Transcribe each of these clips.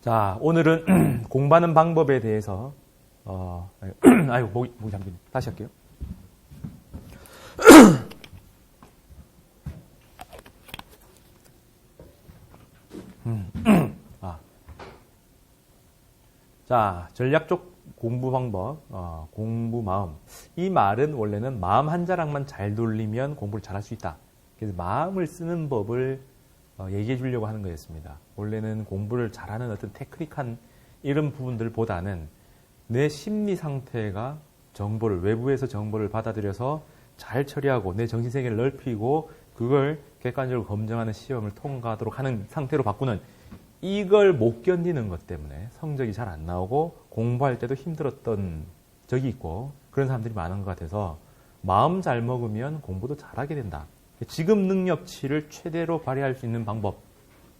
자, 오늘은 공부하는 방법에 대해서 아이고 목이 잠기네. 다시 할게요. 자, 전략적 공부 방법, 공부 마음. 이 말은 원래는 마음 한 자락만 잘 돌리면 공부를 잘할 수 있다. 그래서 마음을 쓰는 법을 얘기해 주려고 하는 거였습니다. 원래는 공부를 잘하는 어떤 테크닉한 이런 부분들보다는 내 심리 상태가 정보를, 외부에서 정보를 받아들여서 잘 처리하고 내 정신세계를 넓히고 그걸 객관적으로 검증하는 시험을 통과하도록 하는 상태로 바꾸는, 이걸 못 견디는 것 때문에 성적이 잘 안 나오고 공부할 때도 힘들었던 적이 있고 그런 사람들이 많은 것 같아서, 마음 잘 먹으면 공부도 잘하게 된다. 지금 능력치를 최대로 발휘할 수 있는 방법,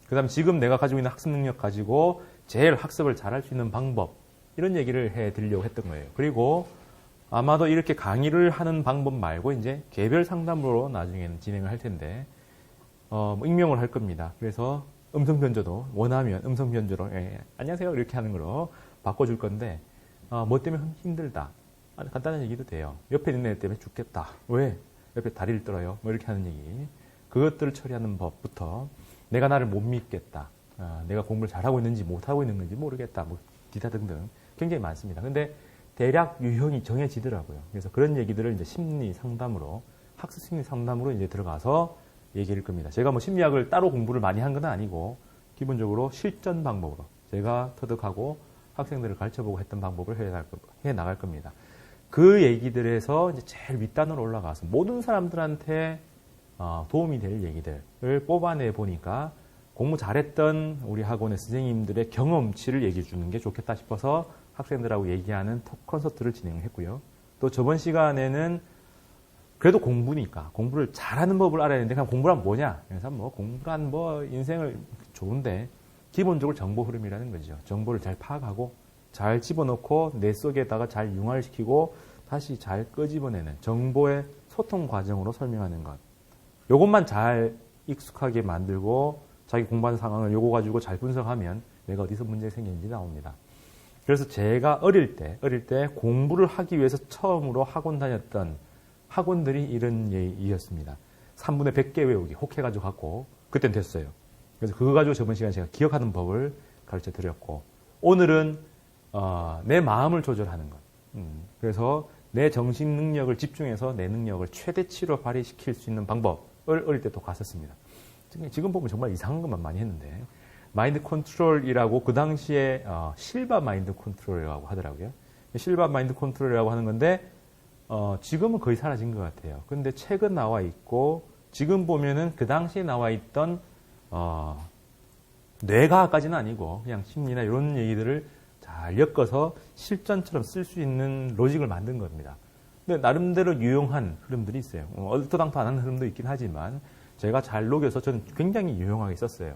그 다음 지금 내가 가지고 있는 학습 능력 가지고 제일 학습을 잘할 수 있는 방법, 이런 얘기를 해드리려고 했던 거예요. 그리고 아마도 이렇게 강의를 하는 방법 말고 이제 개별 상담으로 나중에는 진행을 할 텐데 익명을 할 겁니다. 그래서 음성 변조도 원하면 음성 변조로 안녕하세요 이렇게 하는 거로 바꿔줄 건데, 뭐 때문에 힘들다, 간단한 얘기도 돼요. 옆에 있는 애 때문에 죽겠다, 왜 옆에 다리를 떨어요, 뭐 이렇게 하는 얘기, 그것들을 처리하는 법부터 내가 나를 못 믿겠다, 내가 공부를 잘하고 있는지 못하고 있는 건지 모르겠다, 뭐 기타 등등 굉장히 많습니다. 근데 대략 유형이 정해지더라고요. 그래서 그런 얘기들을 이제 심리 상담으로, 학습 심리 상담으로 이제 들어가서 얘기할 겁니다. 제가 뭐 심리학을 따로 공부를 많이 한 건 아니고 기본적으로 실전 방법으로 제가 터득하고 학생들을 가르쳐보고 했던 방법을 해 나갈 겁니다. 그 얘기들에서 이제 제일 윗단으로 올라가서 모든 사람들한테 도움이 될 얘기들을 뽑아내 보니까 공부 잘했던 우리 학원의 선생님들의 경험치를 얘기해 주는 게 좋겠다 싶어서 학생들하고 얘기하는 톡 콘서트를 진행했고요. 또 저번 시간에는 그래도 공부니까 공부를 잘하는 법을 알아야 되는데 그냥 공부란 뭐냐? 그래서 뭐 공부란 뭐 인생을 좋은데 기본적으로 정보 흐름이라는 거죠. 정보를 잘 파악하고 잘 집어넣고 내 속에다가 잘 융화시키고 다시 잘 끄집어내는 정보의 소통 과정으로 설명하는 것. 요것만 잘 익숙하게 만들고 자기 공부하는 상황을 요거 가지고 잘 분석하면 내가 어디서 문제가 생기는지 나옵니다. 그래서 제가 어릴 때 공부를 하기 위해서 처음으로 학원 다녔던 학원들이 이런 얘기였습니다. 3분의 100개 외우기 혹해가지고 갖고 그땐 됐어요. 그래서 그거 가지고 저번 시간에 제가 기억하는 법을 가르쳐 드렸고, 오늘은 내 마음을 조절하는 것. 그래서 내 정신 능력을 집중해서 내 능력을 최대치로 발휘시킬 수 있는 방법을 어릴 때 또 갔었습니다. 지금 보면 정말 이상한 것만 많이 했는데, 마인드 컨트롤이라고 그 당시에 실바 마인드 컨트롤이라고 하더라고요. 실바 마인드 컨트롤이라고 하는 건데 지금은 거의 사라진 것 같아요. 근데 책은 나와 있고 지금 보면은 그 당시에 나와 있던 뇌과학까지는 아니고 그냥 심리나 이런 얘기들을 잘 엮어서 실전처럼 쓸 수 있는 로직을 만든 겁니다. 근데 나름대로 유용한 흐름들이 있어요. 얼토당토하는 흐름도 있긴 하지만 제가 잘 녹여서 저는 굉장히 유용하게 썼어요.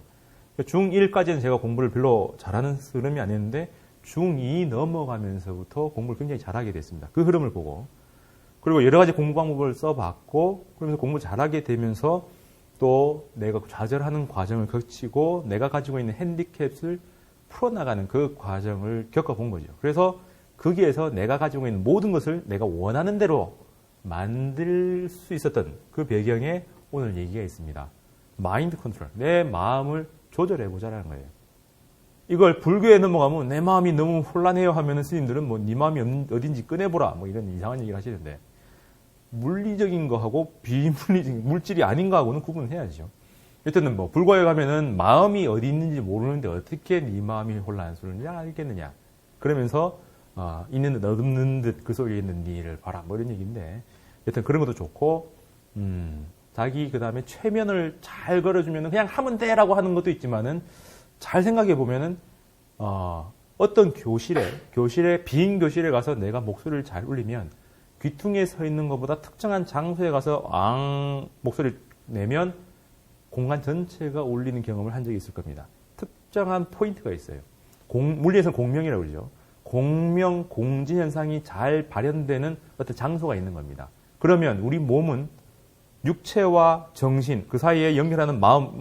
중1까지는 제가 공부를 별로 잘하는 흐름이 아니었는데 중2 넘어가면서부터 공부를 굉장히 잘하게 됐습니다. 그 흐름을 보고. 그리고 여러 가지 공부 방법을 써봤고, 그러면서 공부 잘하게 되면서 또 내가 좌절하는 과정을 거치고 내가 가지고 있는 핸디캡을 풀어나가는 그 과정을 겪어본 거죠. 그래서 거기에서 내가 가지고 있는 모든 것을 내가 원하는 대로 만들 수 있었던 그 배경에 오늘 얘기가 있습니다. 마인드 컨트롤, 내 마음을 조절해보자라는 거예요. 이걸 불교에 넘어가면 내 마음이 너무 혼란해요 하면은 스님들은 뭐 네 마음이 어딘지 꺼내보라 뭐 이런 이상한 얘기를 하시는데, 물리적인 거하고 비물리적인 물질이 아닌 거하고는 구분을 해야죠. 일단은 뭐 불교에 가면은 마음이 어디 있는지 모르는데 어떻게 네 마음이 혼란스러운지 알겠느냐. 그러면서 있는 듯 없는 듯 그 속에 있는 니를 봐라 뭐 이런 얘기인데, 여튼 그런 것도 좋고 자기 그 다음에 최면을 잘 걸어주면은 그냥 하면 돼라고 하는 것도 있지만은, 잘 생각해 보면은 어떤 교실에 빈 교실에 가서 내가 목소리를 잘 울리면 귀퉁이에 서 있는 것보다 특정한 장소에 가서 목소리를 내면 공간 전체가 울리는 경험을 한 적이 있을 겁니다. 특정한 포인트가 있어요. 물리에서는 공명이라고 그러죠. 공명, 공진 현상이 잘 발현되는 어떤 장소가 있는 겁니다. 그러면 우리 몸은 육체와 정신, 그 사이에 연결하는 마음,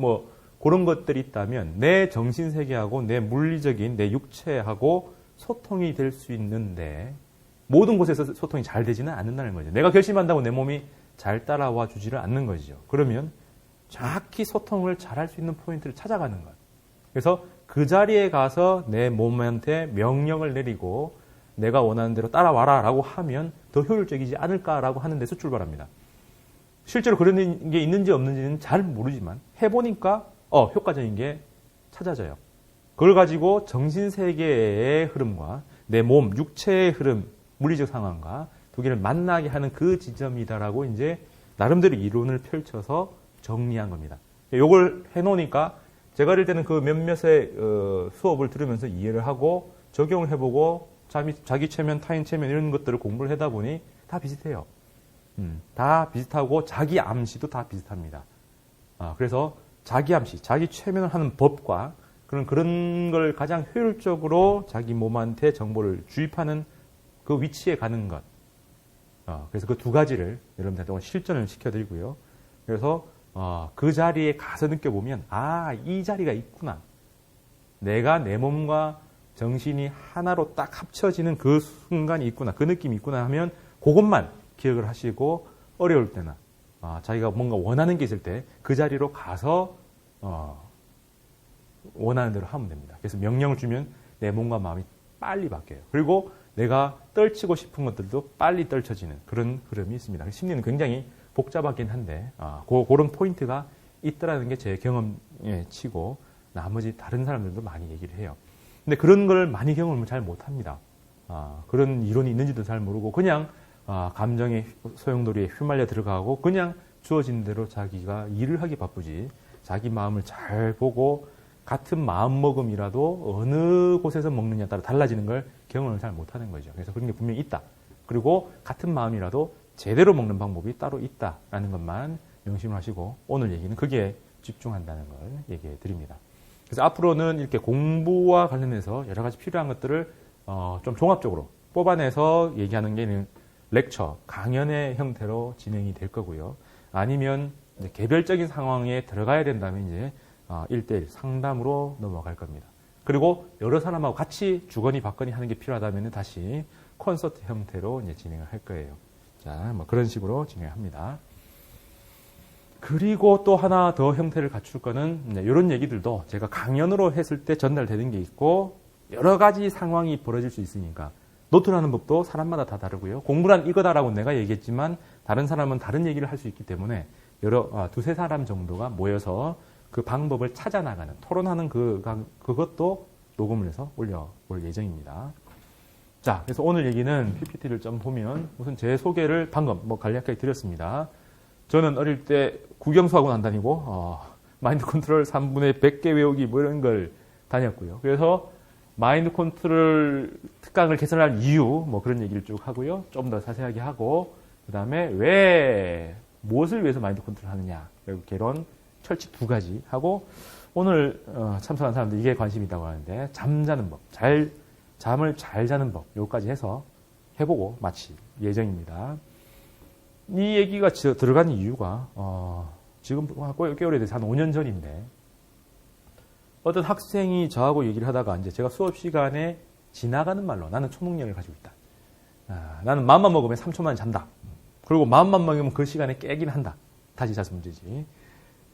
그런 것들이 있다면 내 정신세계하고 내 물리적인 내 육체하고 소통이 될 수 있는데 모든 곳에서 소통이 잘 되지는 않는다는 거죠. 내가 결심한다고 내 몸이 잘 따라와 주지를 않는 거죠. 그러면 정확히 소통을 잘할 수 있는 포인트를 찾아가는 거예요. 그래서 그 자리에 가서 내 몸한테 명령을 내리고 내가 원하는 대로 따라와라 라고 하면 더 효율적이지 않을까라고 하는 데서 출발합니다. 실제로 그런 게 있는지 없는지는 잘 모르지만 해보니까 효과적인 게 찾아져요. 그걸 가지고 정신세계의 흐름과 내 몸, 육체의 흐름, 물리적 상황과 두 개를 만나게 하는 그 지점이다라고 이제 나름대로 이론을 펼쳐서 정리한 겁니다. 이걸 해놓으니까 제가 이럴 때는 그 몇몇의 수업을 들으면서 이해를 하고 적용을 해보고 자기 체면, 타인 체면 이런 것들을 공부를 하다 보니 다 비슷해요. 다 비슷하고 자기 암시도 다 비슷합니다. 그래서 자기 암시, 자기 최면을 하는 법과 그런 걸 가장 효율적으로 자기 몸한테 정보를 주입하는 그 위치에 가는 것. 그래서 그 두 가지를 여러분들한테 실전을 시켜드리고요. 그래서 그 자리에 가서 느껴보면 이 자리가 있구나. 내가 내 몸과 정신이 하나로 딱 합쳐지는 그 순간이 있구나. 그 느낌이 있구나 하면 그것만 기억을 하시고 어려울 때나 자기가 뭔가 원하는 게 있을 때 그 자리로 가서 원하는 대로 하면 됩니다. 그래서 명령을 주면 내 몸과 마음이 빨리 바뀌어요. 그리고 내가 떨치고 싶은 것들도 빨리 떨쳐지는 그런 흐름이 있습니다. 심리는 굉장히 복잡하긴 한데 그런 포인트가 있더라는 게 제 경험에 치고 나머지 다른 사람들도 많이 얘기를 해요. 근데 그런 걸 많이 경험을 잘 못합니다. 그런 이론이 있는지도 잘 모르고 그냥 감정의 소용돌이에 휘말려 들어가고 그냥 주어진 대로 자기가 일을 하기 바쁘지 자기 마음을 잘 보고 같은 마음먹음이라도 어느 곳에서 먹느냐에 따라 달라지는 걸 경험을 잘 못하는 거죠. 그래서 그런 게 분명히 있다. 그리고 같은 마음이라도 제대로 먹는 방법이 따로 있다라는 것만 명심을 하시고 오늘 얘기는 거기에 집중한다는 걸 얘기해 드립니다. 그래서 앞으로는 이렇게 공부와 관련해서 여러 가지 필요한 것들을 좀 종합적으로 뽑아내서 얘기하는 게 렉처, 강연의 형태로 진행이 될 거고요. 아니면 이제 개별적인 상황에 들어가야 된다면 이제 1대1 상담으로 넘어갈 겁니다. 그리고 여러 사람하고 같이 주거니 받거니 하는 게 필요하다면 다시 콘서트 형태로 이제 진행을 할 거예요. 자, 그런 식으로 진행합니다. 그리고 또 하나 더 형태를 갖출 거는 이런 얘기들도 제가 강연으로 했을 때 전달되는 게 있고 여러 가지 상황이 벌어질 수 있으니까 노트라는 법도 사람마다 다 다르고요. 공부란 이거다라고 내가 얘기했지만 다른 사람은 다른 얘기를 할 수 있기 때문에 두세 사람 정도가 모여서 그 방법을 찾아 나가는 토론하는 그것도 녹음을 해서 올려볼 예정입니다. 자, 그래서 오늘 얘기는 PPT를 좀 보면 우선 제 소개를 방금 간략하게 드렸습니다. 저는 어릴 때 국영수학원 안 다니고 마인드 컨트롤 3분의 100개 외우기 이런 걸 다녔고요. 그래서 마인드 컨트롤 특강을 개설할 이유 그런 얘기를 쭉 하고요. 좀 더 자세하게 하고 그 다음에 무엇을 위해서 마인드 컨트롤 하느냐 그리고 개론, 철칙 2가지 하고 오늘 참석한 사람들 이게 관심이 있다고 하는데 잠자는 법, 잠을 잘 자는 법 요까지 해서 해보고 마칠 예정입니다. 이 얘기가 들어간 이유가 지금 꽤 오래돼서 한 5년 전인데 어떤 학생이 저하고 얘기를 하다가 이제 제가 수업 시간에 지나가는 말로 나는 초능력을 가지고 있다. 나는 마음만 먹으면 3초 만에 잔다. 그리고 마음만 먹으면 그 시간에 깨긴 한다. 다시 자서 문제지.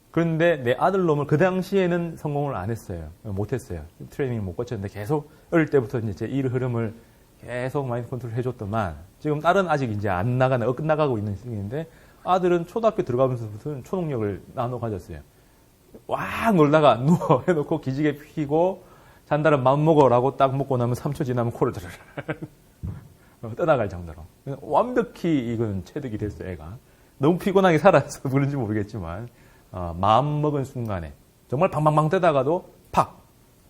그런데 내 아들놈을 그 당시에는 성공을 안 했어요. 못했어요. 트레이닝을 못 거쳤는데 계속 어릴 때부터 이제 제 일 흐름을 계속 마인드 컨트롤 해줬더만 지금 딸은 아직 이제 안 나가는, 끝나가고 있는 시기인데 아들은 초등학교 들어가면서부터 초능력을 나눠 가졌어요. 와 놀다가 누워 해놓고 기지개 피고 잔다는 마음 먹어라고 딱 먹고 나면 3초 지나면 코를 드르르 떠나갈 정도로 완벽히 이건 체득이 됐어요. 애가 너무 피곤하게 살아서 그런지 모르겠지만 마음 먹은 순간에 정말 방방방 뜨다가도 팍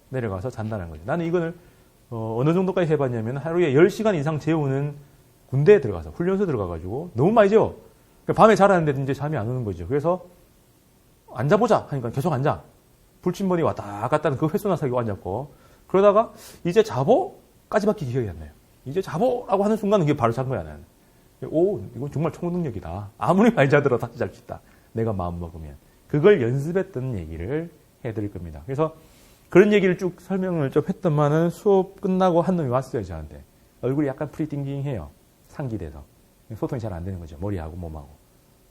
내려가서 잔다는 거죠. 나는 이거를 어느 정도까지 해봤냐면 하루에 10시간 이상 재우는 군대에 들어가서 훈련소 들어가가지고 너무 많이 재워. 밤에 자라는데 이제 잠이 안 오는 거죠. 그래서 앉아보자 하니까 계속 앉아. 불침번이 왔다 갔다 하는 그 횟수나 사기고 앉았고 그러다가 이제 자보까지밖에 기억이 안 나요. 이제 자보라고 하는 순간 이게 바로 잔 거야 나는. 오 이건 정말 초능력이다. 아무리 많이 자더라도 다시 잘 수 있다. 내가 마음 먹으면. 그걸 연습했던 얘기를 해드릴 겁니다. 그래서 그런 얘기를 쭉 설명을 좀 했더만은 수업 끝나고 한 놈이 왔어요, 저한테. 얼굴이 약간 프리팅팅해요. 상기돼서. 소통이 잘 안 되는 거죠. 머리하고 몸하고.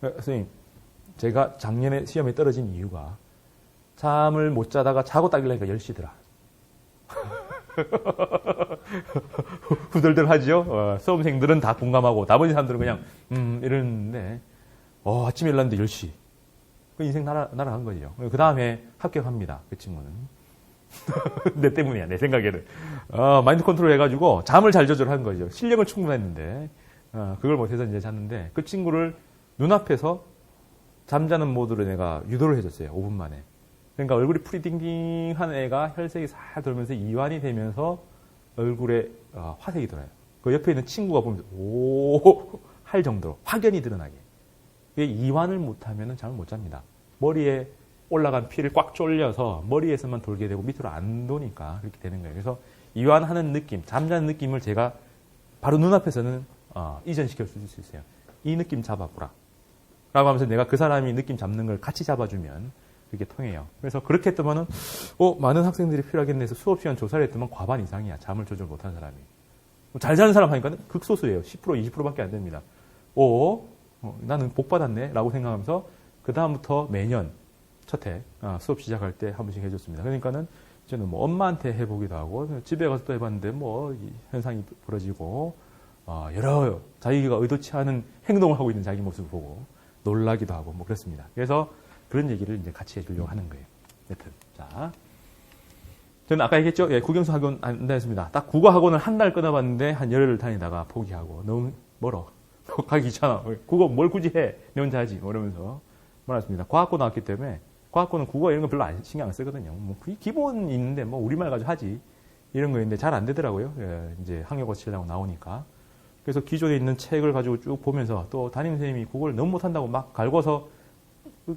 선생님, 제가 작년에 시험에 떨어진 이유가 잠을 못 자다가 자고 딱일라니까 10시더라. 후덜덜 하죠? 수험생들은 다 공감하고 나머지 사람들은 그냥 이러는데 아침에 일어났는데 10시. 그 인생 날아간 거죠. 그 다음에 합격합니다. 그 친구는. 내 때문이야, 내 생각에는. 마인드 컨트롤 해가지고 잠을 잘 조절한 거죠. 실력은 충분했는데 그걸 못해서 이제 잤는데 그 친구를 눈앞에서 잠자는 모드로 내가 유도를 해줬어요. 5분 만에. 그러니까 얼굴이 프리딩딩한 애가 혈색이 살 돌면서 이완이 되면서 얼굴에 화색이 돌아요. 그 옆에 있는 친구가 보면서 오 할 정도로 확연히 드러나게. 이완을 못하면 잠을 못 잡니다. 머리에 올라간 피를 꽉 졸려서 머리에서만 돌게 되고 밑으로 안 도니까 그렇게 되는 거예요. 그래서 이완하는 느낌, 잠자는 느낌을 제가 바로 눈앞에서는 이전시켜 줄 수 있어요. 이 느낌 잡아보라. 라고 하면서 내가 그 사람이 느낌 잡는 걸 같이 잡아주면 그게 통해요. 그래서 그렇게 했더만은 많은 학생들이 필요하겠네 해서 수업 시간 조사를 했더만 과반 이상이야. 잠을 조절 못하는 사람이. 잘 자는 사람 하니까 극소수예요. 10%, 20%밖에 안 됩니다. 나는 복 받았네 라고 생각하면서 그 다음부터 매년 첫 해 수업 시작할 때 한 번씩 해줬습니다. 그러니까는 저는 뭐 엄마한테 해보기도 하고 집에 가서 또 해봤는데 뭐 현상이 벌어지고 여러 자기가 의도치 않은 행동을 하고 있는 자기 모습을 보고 놀라기도 하고 뭐 그렇습니다. 그래서 그런 얘기를 이제 같이 해주려고 하는 거예요. 여튼 자, 저는 아까 얘기했죠. 예, 국영수 학원 안 다녔습니다. 딱 국어 학원을 한 달 끊어봤는데 한 열흘 다니다가 포기하고 너무 멀어. 가기 귀찮아. 국어 뭘 굳이 해? 내 혼자 하지. 이러면서 말았습니다. 과학고 나왔기 때문에 과학고는 국어 이런 거 별로 신경 안 쓰거든요. 뭐 기본 있는데 뭐 우리말 가지고 하지 이런 거였는데 잘 안 되더라고요. 예, 이제 학력고 치려고 나오니까. 그래서 기존에 있는 책을 가지고 쭉 보면서 또 담임 선생님이 국어를 너무 못한다고 막 갈궈서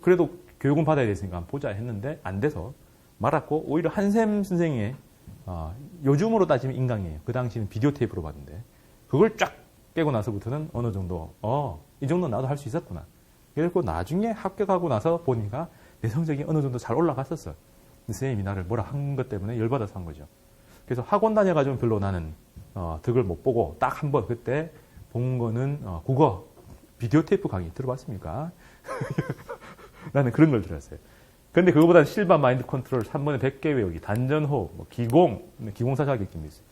그래도 교육은 받아야 됐으니까 보자 했는데 안 돼서 말았고 오히려 한샘 선생의 요즘으로 따지면 인강이에요. 그 당시는 비디오 테이프로 봤는데 그걸 쫙 깨고 나서부터는 어느 정도 이 정도 나도 할 수 있었구나. 그리고 나중에 합격하고 나서 보니까 내 성적이 어느 정도 잘 올라갔었어. 선생님이 나를 뭐라 한 것 때문에 열받아서 한 거죠. 그래서 학원 다녀가지고 별로 나는 득을 못 보고 딱 한 번 그때 본 거는 국어 비디오 테이프 강의 들어봤습니까? 나는 그런 걸 들었어요. 근데 그거보다는 실바 마인드 컨트롤 3번에 100개 외우기, 단전호흡, 뭐 기공사 자격증도 있어요.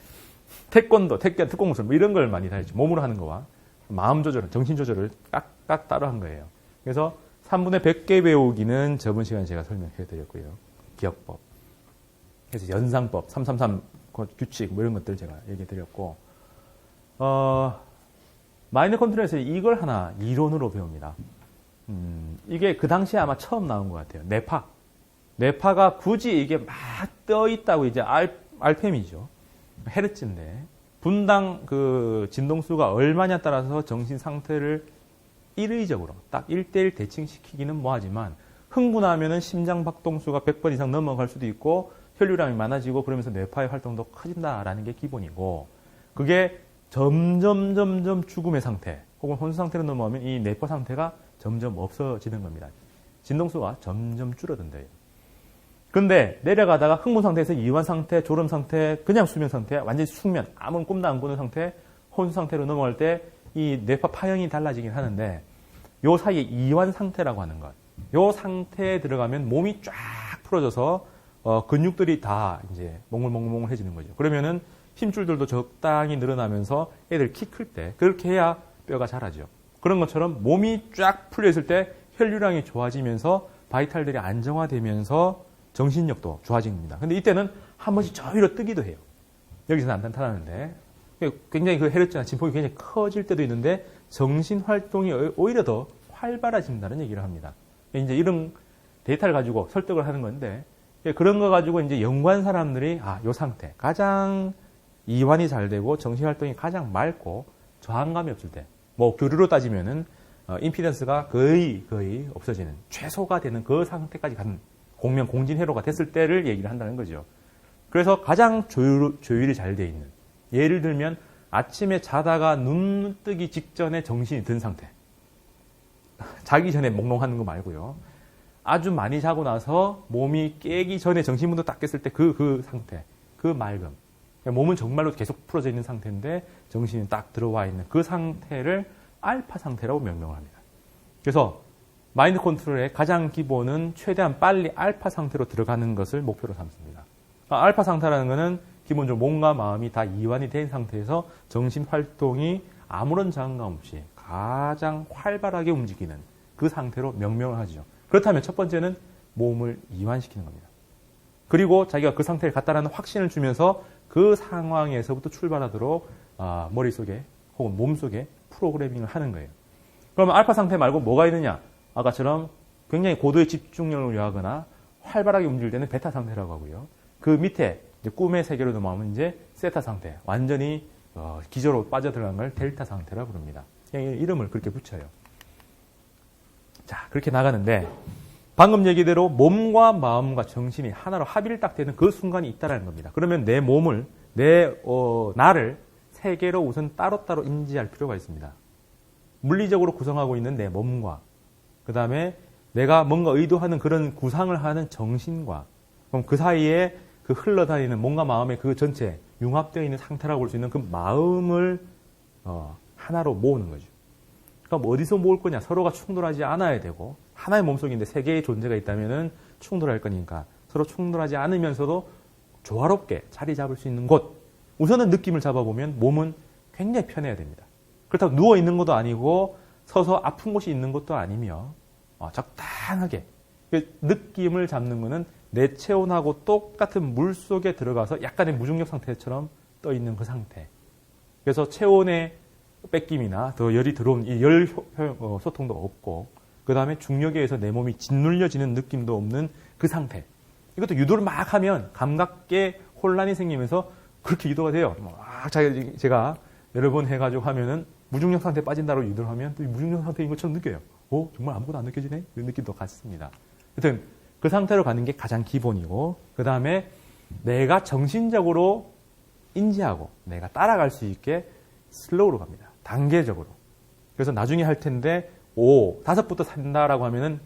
태권도, 특공무술 뭐 이런 걸 많이 다 했죠. 몸으로 하는 거와 마음 조절, 정신 조절을 깍 따로 한 거예요. 그래서 3분의 100개 외우기는 저번 시간에 제가 설명해 드렸고요. 기억법. 그래서 연상법, 333 규칙 뭐 이런 것들 제가 얘기해 드렸고 마인드 컨트롤에서 이걸 하나 이론으로 배웁니다. 이게 그 당시에 아마 처음 나온 것 같아요. 뇌파가 굳이 이게 막 떠 있다고 이제 RPM이죠. 헤르츠인데 분당 그 진동수가 얼마냐에 따라서 정신 상태를 일의적으로 딱 1대1 대칭시키기는 뭐하지만 흥분하면은 심장 박동수가 100번 이상 넘어갈 수도 있고 혈류량이 많아지고 그러면서 뇌파의 활동도 커진다라는 게 기본이고 그게 점점 죽음의 상태 혹은 혼수 상태로 넘어가면 이 뇌파 상태가 점점 없어지는 겁니다. 진동수가 점점 줄어든대요. 근데 내려가다가 흥분 상태에서 이완 상태, 졸음 상태, 그냥 수면 상태, 완전히 숙면, 아무 꿈도 안 꾸는 상태, 혼수 상태로 넘어갈 때 이 뇌파 파형이 달라지긴 하는데 요 사이에 이완 상태라고 하는 것. 요 상태에 들어가면 몸이 쫙 풀어져서 근육들이 다 이제 몽글몽글해지는 거죠. 그러면은 힘줄들도 적당히 늘어나면서 애들 키 클 때 그렇게 해야 뼈가 자라죠. 그런 것처럼 몸이 쫙 풀려 있을 때 혈류량이 좋아지면서 바이탈들이 안정화되면서 정신력도 좋아집니다. 근데 이때는 한 번씩 저 위로 뜨기도 해요. 여기서는 안 나타나는데 굉장히 그 헤르츠나 진폭이 굉장히 커질 때도 있는데 정신 활동이 오히려 더 활발해진다는 얘기를 합니다. 이제 이런 데이터를 가지고 설득을 하는 건데 그런 거 가지고 이제 연구한 사람들이 요 상태 가장 이완이 잘 되고 정신 활동이 가장 맑고 저항감이 없을 때 뭐 교류로 따지면은 임피던스가 거의 없어지는 최소가 되는 그 상태까지 간 공진회로가 됐을 때를 얘기를 한다는 거죠. 그래서 가장 조율이 잘 돼 있는 예를 들면 아침에 자다가 눈 뜨기 직전에 정신이 든 상태 자기 전에 몽롱하는 거 말고요. 아주 많이 자고 나서 몸이 깨기 전에 정신문도 딱 깼을 때 그 상태, 그 맑음. 몸은 정말로 계속 풀어져 있는 상태인데 정신이 딱 들어와 있는 그 상태를 알파 상태라고 명명을 합니다. 그래서 마인드 컨트롤의 가장 기본은 최대한 빨리 알파 상태로 들어가는 것을 목표로 삼습니다. 알파 상태라는 것은 기본적으로 몸과 마음이 다 이완이 된 상태에서 정신 활동이 아무런 장감 없이 가장 활발하게 움직이는 그 상태로 명명을 하죠. 그렇다면 첫 번째는 몸을 이완시키는 겁니다. 그리고 자기가 그 상태를 갖다라는 확신을 주면서 그 상황에서부터 출발하도록 머릿속에 혹은 몸속에 프로그래밍을 하는 거예요. 그러면 알파 상태 말고 뭐가 있느냐? 아까처럼 굉장히 고도의 집중력을 요하거나 활발하게 움직일 때는 베타 상태라고 하고요. 그 밑에 이제 꿈의 세계로 넘어가면 이제 세타 상태, 완전히 기저로 빠져들어간 걸 델타 상태라고 부릅니다. 이름을 그렇게 붙여요. 자, 그렇게 나가는데 방금 얘기대로 몸과 마음과 정신이 하나로 합의를 딱 되는 그 순간이 있다는 겁니다. 그러면 내 몸을, 나를 세 개로 우선 따로따로 인지할 필요가 있습니다. 물리적으로 구성하고 있는 내 몸과 그 다음에 내가 뭔가 의도하는 그런 구상을 하는 정신과 그럼 그 사이에 그 흘러다니는 몸과 마음의 그 전체 융합되어 있는 상태라고 볼 수 있는 그 마음을 하나로 모으는 거죠. 그럼 어디서 모을 거냐? 서로가 충돌하지 않아야 되고 하나의 몸속인데 세 개의 존재가 있다면은 충돌할 거니까 서로 충돌하지 않으면서도 조화롭게 자리 잡을 수 있는 곳. 우선은 느낌을 잡아보면 몸은 굉장히 편해야 됩니다. 그렇다고 누워 있는 것도 아니고 서서 아픈 곳이 있는 것도 아니며 적당하게 느낌을 잡는 것은 내 체온하고 똑같은 물 속에 들어가서 약간의 무중력 상태처럼 떠 있는 그 상태. 그래서 체온의 뺏김이나 더 열이 들어온 이 열 소통도 없고 그 다음에 중력에 의해서 내 몸이 짓눌려지는 느낌도 없는 그 상태. 이것도 유도를 막 하면 감각계 혼란이 생기면서 그렇게 유도가 돼요. 제가 여러 번 해가지고 하면은 무중력 상태에 빠진다고 유도를 하면 또 무중력 상태인 것처럼 느껴요. 정말 아무것도 안 느껴지네? 이 느낌도 같습니다. 하여튼 그 상태로 가는 게 가장 기본이고 그 다음에 내가 정신적으로 인지하고 내가 따라갈 수 있게 슬로우로 갑니다. 단계적으로. 그래서 나중에 할 텐데 5부터 산다라고 하면은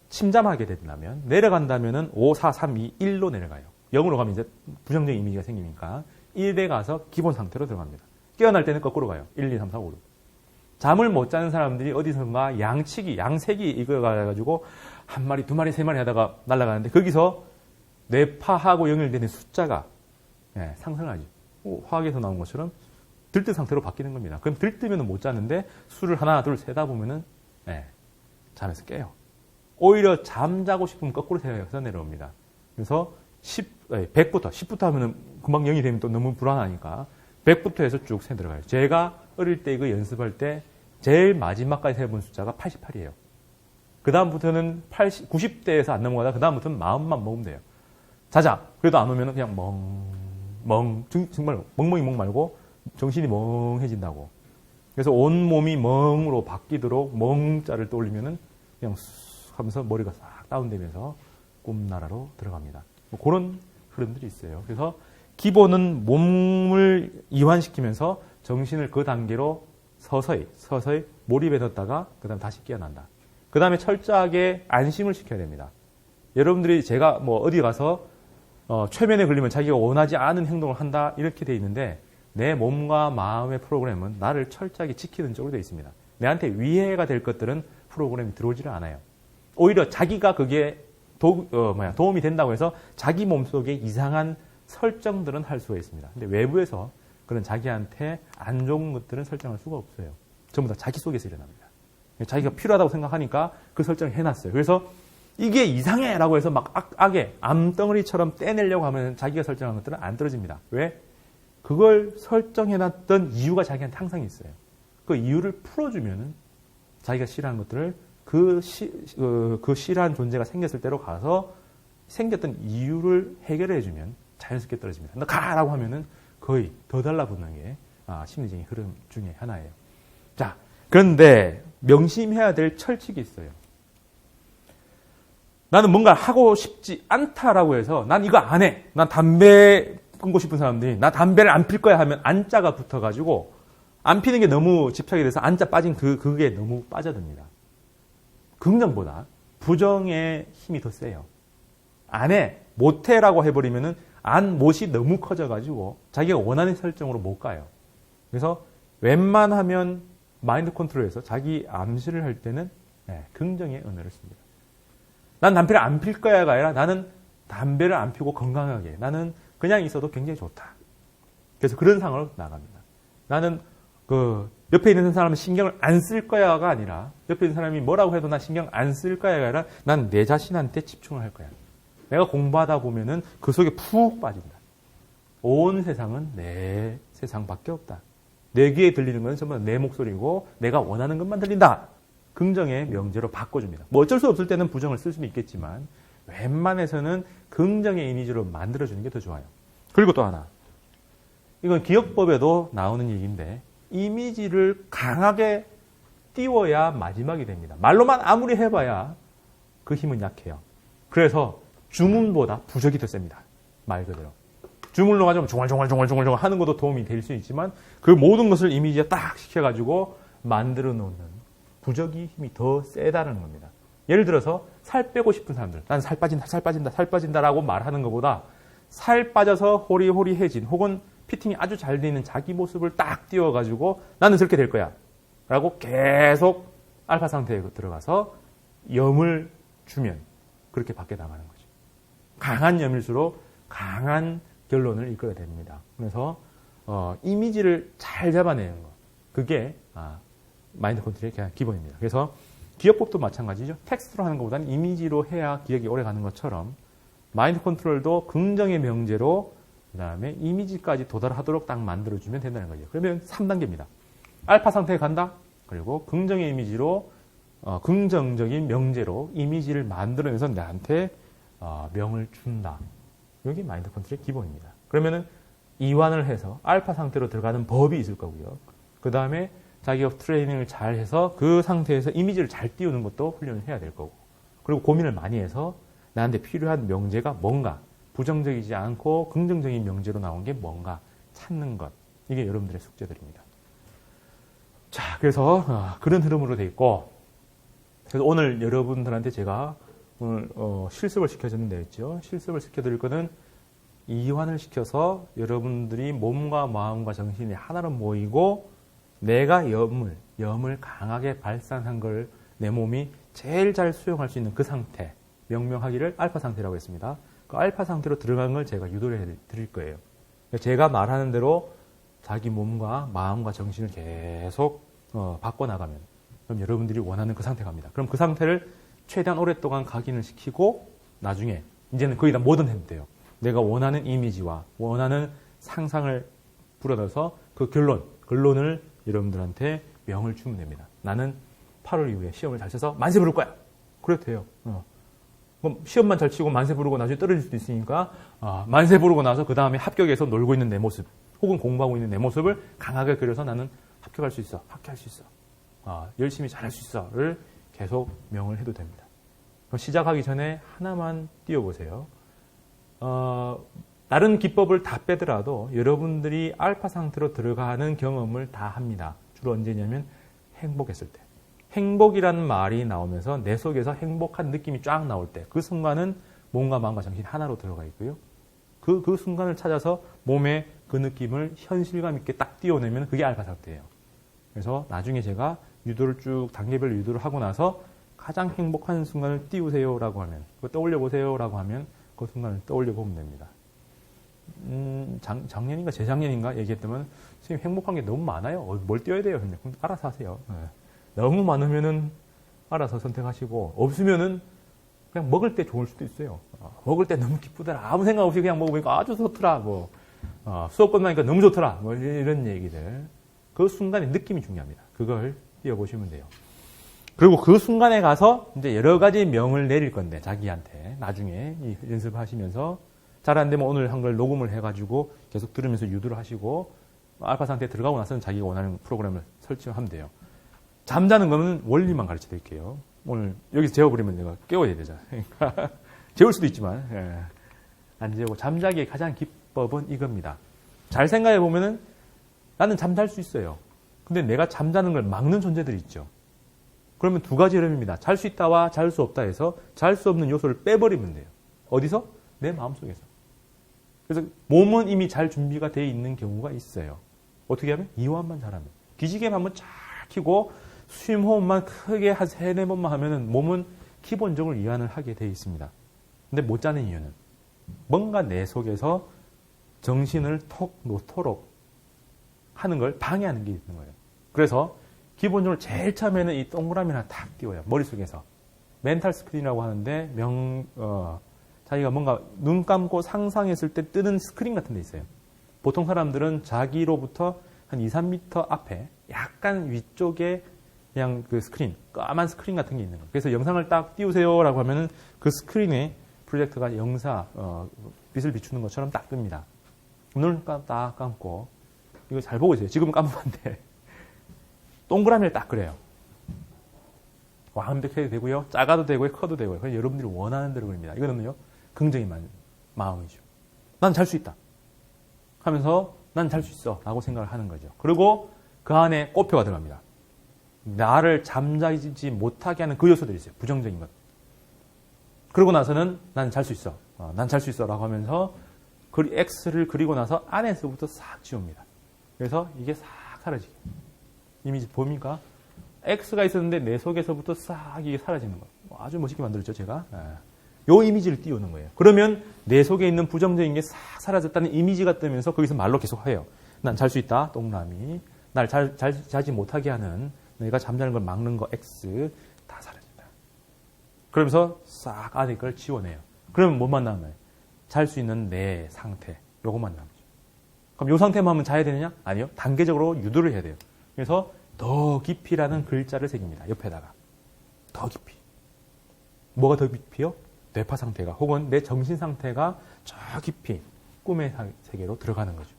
침잠하게 된다면 내려간다면은 5, 4, 3, 2, 1로 내려가요. 0으로 가면 이제 부정적인 이미지가 생기니까 1에 가서 기본 상태로 들어갑니다. 깨어날 때는 거꾸로 가요. 1, 2, 3, 4, 5로. 잠을 못 자는 사람들이 어디선가 양색이 이거 가지고 한 마리, 두 마리, 세 마리 하다가 날아가는데 거기서 뇌파하고 연결되는 숫자가 상승하죠. 화학에서 나온 것처럼 들뜬 상태로 바뀌는 겁니다. 그럼 들뜨면 못 자는데 술을 하나, 둘 세다 보면은 잠에서 깨요. 오히려 잠자고 싶으면 거꾸로 세서 내려옵니다. 그래서 100부터, 10부터 하면은 금방 0이 되면 또 너무 불안하니까 100부터 해서 쭉 세 들어가요. 제가 어릴 때 이거 연습할 때 제일 마지막까지 세본 숫자가 88이에요. 그 다음부터는 90대에서 안 넘어가다 그 다음부터는 마음만 먹으면 돼요. 자자. 그래도 안 오면은 그냥 정말 멍멍이 멍 말고 정신이 멍해진다고. 그래서 온 몸이 멍으로 바뀌도록 멍자를 떠올리면은 그냥 쑥 하면서 머리가 싹 다운되면서 꿈나라로 들어갑니다. 그런 흐름들이 있어요. 그래서 기본은 몸을 이완시키면서 정신을 그 단계로 서서히 몰입해 뒀다가 그 다음에 다시 깨어난다. 그 다음에 철저하게 안심을 시켜야 됩니다. 여러분들이 제가 어디 가서 최면에 걸리면 자기가 원하지 않은 행동을 한다 이렇게 돼 있는데 내 몸과 마음의 프로그램은 나를 철저하게 지키는 쪽으로 되어 있습니다. 내한테 위해가 될 것들은 프로그램이 들어오지를 않아요. 오히려 자기가 그게 도움이 된다고 해서 자기 몸속에 이상한 설정들은 할 수가 있습니다. 근데 외부에서 그런 자기한테 안 좋은 것들은 설정할 수가 없어요. 전부 다 자기 속에서 일어납니다. 자기가 필요하다고 생각하니까 그 설정을 해놨어요. 그래서 이게 이상해! 라고 해서 막 악의 암덩어리처럼 떼내려고 하면 자기가 설정한 것들은 안 떨어집니다. 왜? 그걸 설정해놨던 이유가 자기한테 항상 있어요. 그 이유를 풀어주면은 자기가 싫어하는 것들을 그 싫어하는 존재가 생겼을 때로 가서 생겼던 이유를 해결해주면 자연스럽게 떨어집니다. 너 가라고 하면은 거의 더 달라붙는 게 심리적인 흐름 중에 하나예요. 자, 그런데 명심해야 될 철칙이 있어요. 나는 뭔가 하고 싶지 않다라고 해서 난 이거 안 해. 난 담배 끊고 싶은 사람들이 나 담배를 안 필 거야 하면 안자가 붙어가지고 안 피는 게 너무 집착이 돼서 안자 빠진 그게 너무 빠져듭니다. 긍정보다 부정의 힘이 더 세요. 안 해, 못해라고 해버리면은 못이 너무 커져가지고 자기가 원하는 설정으로 못 가요. 그래서 웬만하면 마인드 컨트롤에서 자기 암시를 할 때는 긍정의 언어를 씁니다. 난 담배를 안 필 거야가 아니라 나는 담배를 안 피우고 건강하게, 나는 그냥 있어도 굉장히 좋다. 그래서 그런 상황으로 나갑니다. 나는 옆에 있는 사람은 신경을 안 쓸 거야가 아니라, 옆에 있는 사람이 뭐라고 해도 나 신경 안 쓸 거야가 아니라 난 내 자신한테 집중을 할 거야. 내가 공부하다 보면은 그 속에 푹 빠진다. 온 세상은 내 세상밖에 없다. 내 귀에 들리는 건 전부 내 목소리고 내가 원하는 것만 들린다. 긍정의 명제로 바꿔줍니다. 뭐 어쩔 수 없을 때는 부정을 쓸 수는 있겠지만 웬만해서는 긍정의 이미지로 만들어주는 게 더 좋아요. 그리고 또 하나. 이건 기억법에도 나오는 얘기인데 이미지를 강하게 띄워야 마지막이 됩니다. 말로만 아무리 해봐야 그 힘은 약해요. 그래서 주문보다 부적이 더 셉니다. 말 그대로. 주문로 가지고 종알종알 하는 것도 도움이 될 수 있지만 그 모든 것을 이미지에 딱 시켜가지고 만들어 놓는 부적이 힘이 더 세다는 겁니다. 예를 들어서 살 빼고 싶은 사람들, 난 살 빠진다라고 말하는 것보다 살 빠져서 호리호리해진 혹은 피팅이 아주 잘 되어 있는 자기 모습을 딱 띄워가지고 나는 저렇게 될 거야 라고 계속 알파 상태에 들어가서 염을 주면 그렇게 밖에 나가는 거죠. 강한 염일수록 강한 결론을 이끌어야 됩니다. 그래서 이미지를 잘 잡아내는 거, 그게 마인드 컨트롤의 그냥 기본입니다. 그래서 기억법도 마찬가지죠. 텍스트로 하는 것보다는 이미지로 해야 기억이 오래 가는 것처럼 마인드 컨트롤도 긍정의 명제로 그 다음에 이미지까지 도달하도록 딱 만들어주면 된다는 거죠. 그러면 3단계입니다. 알파 상태에 간다. 그리고 긍정의 이미지로 긍정적인 명제로 이미지를 만들어내서 나한테 명을 준다. 이게 마인드 컨트롤의 기본입니다. 그러면은 이완을 해서 알파 상태로 들어가는 법이 있을 거고요. 그 다음에 자기가 트레이닝을 잘 해서 그 상태에서 이미지를 잘 띄우는 것도 훈련을 해야 될 거고. 그리고 고민을 많이 해서 나한테 필요한 명제가 뭔가, 부정적이지 않고 긍정적인 명제로 나온 게 뭔가 찾는 것. 이게 여러분들의 숙제들입니다. 자, 그래서 그런 흐름으로 돼 있고, 그래서 오늘 여러분들한테 제가 오늘 실습을 시켜줬는데 있죠. 실습을 시켜드릴 거는 이완을 시켜서 여러분들이 몸과 마음과 정신이 하나로 모이고 내가 염을 강하게 발산한 걸 내 몸이 제일 잘 수용할 수 있는 그 상태, 명명하기를 알파 상태라고 했습니다. 그 알파 상태로 들어간 걸 제가 유도를 해드릴 거예요. 제가 말하는 대로 자기 몸과 마음과 정신을 계속 바꿔나가면 그럼 여러분들이 원하는 그 상태가 갑니다. 그럼 그 상태를 최대한 오랫동안 각인을 시키고 나중에 이제는 거의 다 뭐든 해도 돼요. 내가 원하는 이미지와 원하는 상상을 불어넣어서 그 결론을 여러분들한테 명을 주면 됩니다. 나는 8월 이후에 시험을 잘 쳐서 만세 부를 거야. 그래도 돼요. 그럼 시험만 잘 치고 만세 부르고 나중에 떨어질 수도 있으니까 만세 부르고 나서 그 다음에 합격해서 놀고 있는 내 모습 혹은 공부하고 있는 내 모습을 강하게 그려서 나는 합격할 수 있어. 열심히 잘할 수 있어를 계속 명을 해도 됩니다. 그럼 시작하기 전에 하나만 띄워보세요. 다른 기법을 다 빼더라도 여러분들이 알파 상태로 들어가는 경험을 다 합니다. 주로 언제냐면 행복했을 때. 행복이라는 말이 나오면서 내 속에서 행복한 느낌이 쫙 나올 때 그 순간은 몸과 마음과 정신이 하나로 들어가 있고요. 그 순간을 찾아서 몸에 그 느낌을 현실감 있게 딱 띄워내면 그게 알파 상태예요. 그래서 나중에 제가 유도를 쭉 단계별로 유도를 하고 나서 가장 행복한 순간을 띄우세요라고 하면, 그거 떠올려보세요라고 하면 그 순간을 떠올려보면 됩니다. 작년인가 재작년인가 얘기했더니 선생님 행복한 게 너무 많아요. 뭘 띄워야 돼요? 그럼 알아서 하세요. 너무 많으면은 알아서 선택하시고 없으면은 그냥 먹을 때 좋을 수도 있어요. 먹을 때 너무 기쁘더라. 아무 생각 없이 그냥 먹으니까 아주 좋더라. 수업 끝나니까 너무 좋더라. 이런 얘기들. 그 순간의 느낌이 중요합니다. 그걸 띄워보시면 돼요. 그리고 그 순간에 가서 이제 여러 가지 명을 내릴 건데 자기한테 나중에 이 연습하시면서 잘 안 되면 오늘 한 걸 녹음을 해가지고 계속 들으면서 유도를 하시고 알파 상태에 들어가고 나서는 자기가 원하는 프로그램을 설치하면 돼요. 잠자는 거는 원리만 가르쳐 드릴게요. 오늘 여기서 재워버리면 내가 깨워야 되잖아요. 그러니까 재울 수도 있지만 안 재우고 잠자기의 가장 기법은 이겁니다. 잘 생각해 보면은 나는 잠잘 수 있어요. 근데 내가 잠자는 걸 막는 존재들이 있죠. 그러면 두 가지 흐름입니다. 잘 수 있다와 잘 수 없다 해서 잘 수 없는 요소를 빼버리면 돼요. 어디서? 내 마음속에서. 그래서 몸은 이미 잘 준비가 되어 있는 경우가 있어요. 어떻게 하면? 이완만 잘하면. 기지개 한번 쫙 켜고 숨 호흡만 크게 한 3-4번만 하면은 몸은 기본적으로 이완을 하게 되어 있습니다. 근데 못 자는 이유는 뭔가 내 속에서 정신을 톡 놓도록 하는 걸 방해하는 게 있는 거예요. 그래서 기본적으로 제일 처음에는 이 동그라미 하나 탁 띄워요. 머릿속에서. 멘탈 스크린이라고 하는데 자기가 뭔가 눈 감고 상상했을 때 뜨는 스크린 같은 데 있어요. 보통 사람들은 자기로부터 한 2-3m 앞에 약간 위쪽에 그냥 그 스크린, 까만 스크린 같은 게 있는 거예요. 그래서 영상을 딱 띄우세요라고 하면은 그 스크린에 프로젝터가 빛을 비추는 것처럼 딱 뜹니다. 눈을 딱 감고 이거 잘 보고 있어요. 지금은 감으면 안 돼. 동그라미를 딱 그래요. 완벽해도 되고요. 작아도 되고요. 커도 되고요. 그래서 여러분들이 원하는 대로 그립니다. 이거는요. 긍정의 마음이죠. 난 잘 수 있다. 하면서 난 잘 수 있어. 라고 생각을 하는 거죠. 그리고 그 안에 꽃표가 들어갑니다. 나를 잠자지 못하게 하는 그 요소들이 있어요. 부정적인 것. 그러고 나서는 난 잘 수 있어. 난 잘 수 있어. 라고 하면서 X를 그리고 나서 안에서부터 싹 지웁니다. 그래서 이게 싹 사라지게. 이미지 보입니까? X가 있었는데 내 속에서부터 싹 이게 사라지는 거. 아주 멋있게 만들었죠, 제가. 요 이미지를 띄우는 거예요. 그러면 내 속에 있는 부정적인 게 싹 사라졌다는 이미지가 뜨면서 거기서 말로 계속 해요. 난 잘 수 있다, 동그라미. 날 잘 자지 못하게 하는, 내가 잠자는 걸 막는 거, X. 다 사라진다. 그러면서 싹 안에 걸 지워내요. 그러면 뭐만 남아요? 잘 수 있는 내 상태. 요것만 남죠. 그럼 요 상태만 하면 자야 되느냐? 아니요. 단계적으로 유도를 해야 돼요. 그래서 더 깊이라는 글자를 새깁니다. 옆에다가. 더 깊이. 뭐가 더 깊이요? 뇌파 상태가 혹은 내 정신 상태가 저 깊이 꿈의 세계로 들어가는 거죠.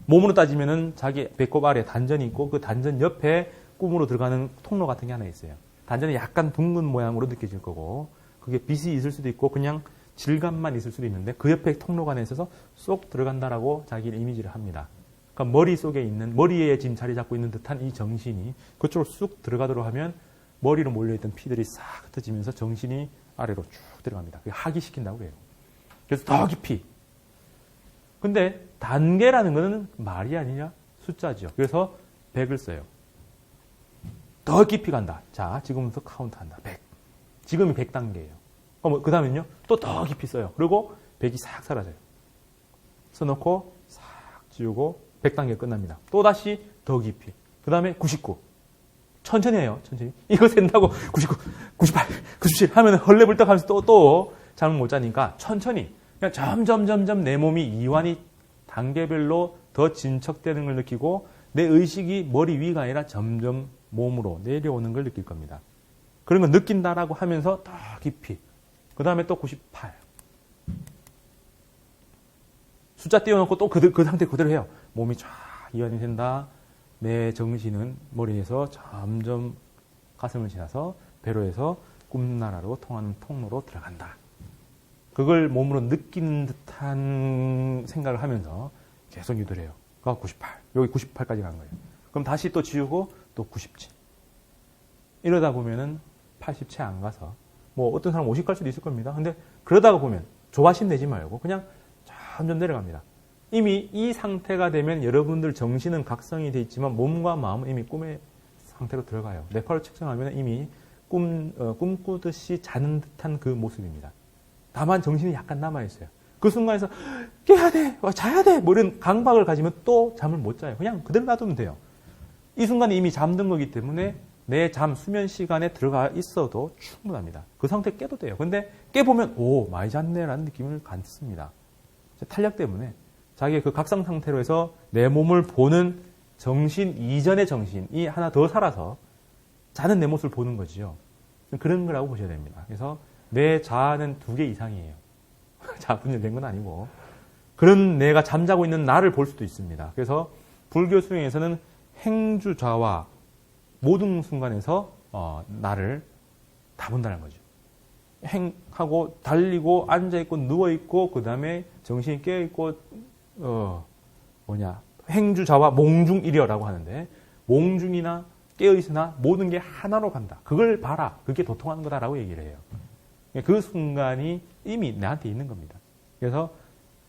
몸으로 따지면은 자기 배꼽 아래 단전이 있고 그 단전 옆에 꿈으로 들어가는 통로 같은 게 하나 있어요. 단전이 약간 둥근 모양으로 느껴질 거고 그게 빛이 있을 수도 있고 그냥 질감만 있을 수도 있는데 그 옆에 통로가 하나 있어서 쏙 들어간다라고 자기를 이미지를 합니다. 그러니까 머릿속에 있는, 머리에 지금 자리 잡고 있는 듯한 이 정신이 그쪽으로 쑥 들어가도록 하면 머리로 몰려있던 피들이 싹 흩어지면서 정신이 아래로 쭉 들어갑니다. 그게 하기시킨다고 해요. 그래서 더 깊이. 근데 단계라는 것은 말이 아니라 숫자죠. 그래서 100을 써요. 더 깊이 간다. 자, 지금부터 카운트한다. 100. 지금이 100단계예요. 그 다음에는요, 또 더 깊이 써요. 그리고 100이 싹 사라져요. 써놓고 싹 지우고 100단계 끝납니다. 또 다시 더 깊이. 그 다음에 99. 천천히 해요. 천천히. 이거 센다고 99, 98, 97 하면 헐레벌떡 하면서 또 잠을 못 자니까 천천히 그냥 점점 내 몸이 이완이 단계별로 더 진척되는 걸 느끼고 내 의식이 머리 위가 아니라 점점 몸으로 내려오는 걸 느낄 겁니다. 그런 걸 느낀다라고 하면서 더 깊이. 그 다음에 또 98. 숫자 띄워놓고 또 그 상태 그대로 해요. 몸이 쫙 이완이 된다. 내 정신은 머리에서 점점 가슴을 지나서 배로에서 꿈나라로 통하는 통로로 들어간다. 그걸 몸으로 느끼는 듯한 생각을 하면서 계속 유도를 해요. 그거 98. 여기 98까지 간 거예요. 그럼 다시 또 지우고 또 97. 이러다 보면은 80채 안 가서 뭐 어떤 사람 50 갈 수도 있을 겁니다. 근데 그러다가 보면 조바심 내지 말고 그냥 점점 내려갑니다. 이미 이 상태가 되면 여러분들 정신은 각성이 돼 있지만 몸과 마음은 이미 꿈의 상태로 들어가요. 뇌파를 측정하면 이미 꿈꾸듯이 자는 듯한 그 모습입니다. 다만 정신이 약간 남아있어요. 그 순간에서 깨야 돼, 자야 돼, 뭐 이런 강박을 가지면 또 잠을 못 자요. 그냥 그대로 놔두면 돼요. 이 순간에 이미 잠든 거기 때문에 내 수면 시간에 들어가 있어도 충분합니다. 그 상태에 깨도 돼요. 근데 깨보면 오, 많이 잤네라는 느낌을 갖습니다. 탄력 때문에 자기의 그 각성 상태로 해서 내 몸을 보는 정신 이전의 정신이 하나 더 살아서 자는 내 모습을 보는 거지요. 그런 거라고 보셔야 됩니다. 그래서 내 자아는 2개 이상이에요. 자, 분열된 건 아니고. 그런 내가 잠자고 있는 나를 볼 수도 있습니다. 그래서 불교 수행에서는 행주좌와 모든 순간에서 나를 다 본다는 거죠. 행하고 달리고 앉아있고 누워있고 그 다음에 정신이 깨어있고 행주좌와 몽중일여라고 하는데 몽중이나 깨어있으나 모든 게 하나로 간다. 그걸 봐라. 그게 도통하는 거다라고 얘기를 해요. 그 순간이 이미 나한테 있는 겁니다. 그래서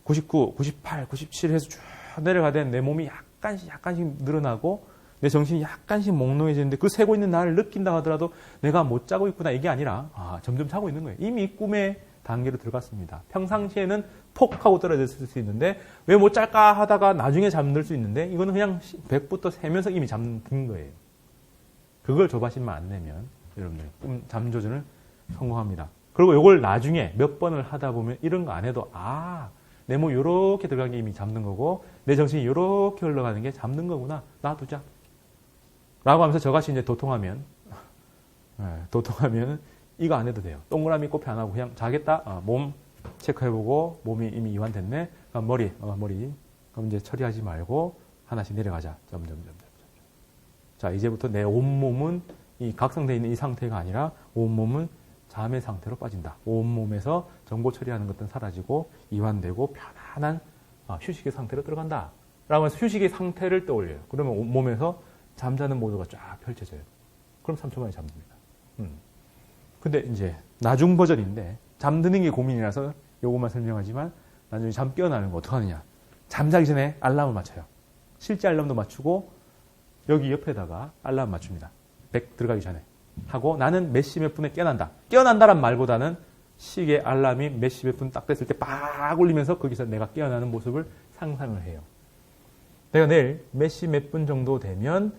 99, 98, 97 해서 쭉 내려가던 내 몸이 약간씩 늘어나고 내 정신이 약간씩 몽롱해지는데 그 새고 있는 나를 느낀다 하더라도 내가 못 자고 있구나 이게 아니라 점점 자고 있는 거예요. 이미 꿈의 단계로 들어갔습니다. 평상시에는 톡 하고 떨어졌을 수 있는데 왜 못 잘까 하다가 나중에 잠들 수 있는데 이거는 그냥 100부터 세면서 이미 잠든 거예요. 그걸 조바심만 안 내면 여러분들 꿈 잠 조절을 성공합니다. 그리고 이걸 나중에 몇 번을 하다 보면 이런 거 안 해도 내 몸이 이렇게 들어간 게 이미 잠든 거고 내 정신이 이렇게 흘러가는 게 잠든 거구나. 놔두자. 라고 하면서 저같이 이제 도통하면 이거 안 해도 돼요. 동그라미 꼬피 안 하고 그냥 자겠다. 몸 체크해보고 몸이 이미 이완됐네. 그럼 머리. 그럼 이제 처리하지 말고 하나씩 내려가자. 점점. 자, 이제부터 내 온몸은 이 각성되어 있는 이 상태가 아니라 온몸은 잠의 상태로 빠진다. 온몸에서 정보 처리하는 것들은 사라지고 이완되고 편안한 휴식의 상태로 들어간다. 라고 해서 휴식의 상태를 떠올려요. 그러면 온몸에서 잠자는 모드가 쫙 펼쳐져요. 그럼 3초 만에 잠듭니다. 근데 이제 나중 버전인데 잠드는 게 고민이라서 요것만 설명하지만 나중에 잠 깨어나는 거 어떻게 하느냐. 잠자기 전에 알람을 맞춰요. 실제 알람도 맞추고 여기 옆에다가 알람 맞춥니다. 100 들어가기 전에. 하고 나는 몇 시 몇 분에 깨어난다. 깨어난다란 말보다는 시계 알람이 몇 시 몇 분 딱 됐을 때 빡 울리면서 거기서 내가 깨어나는 모습을 상상을 해요. 내가 내일 몇 시 몇 분 정도 되면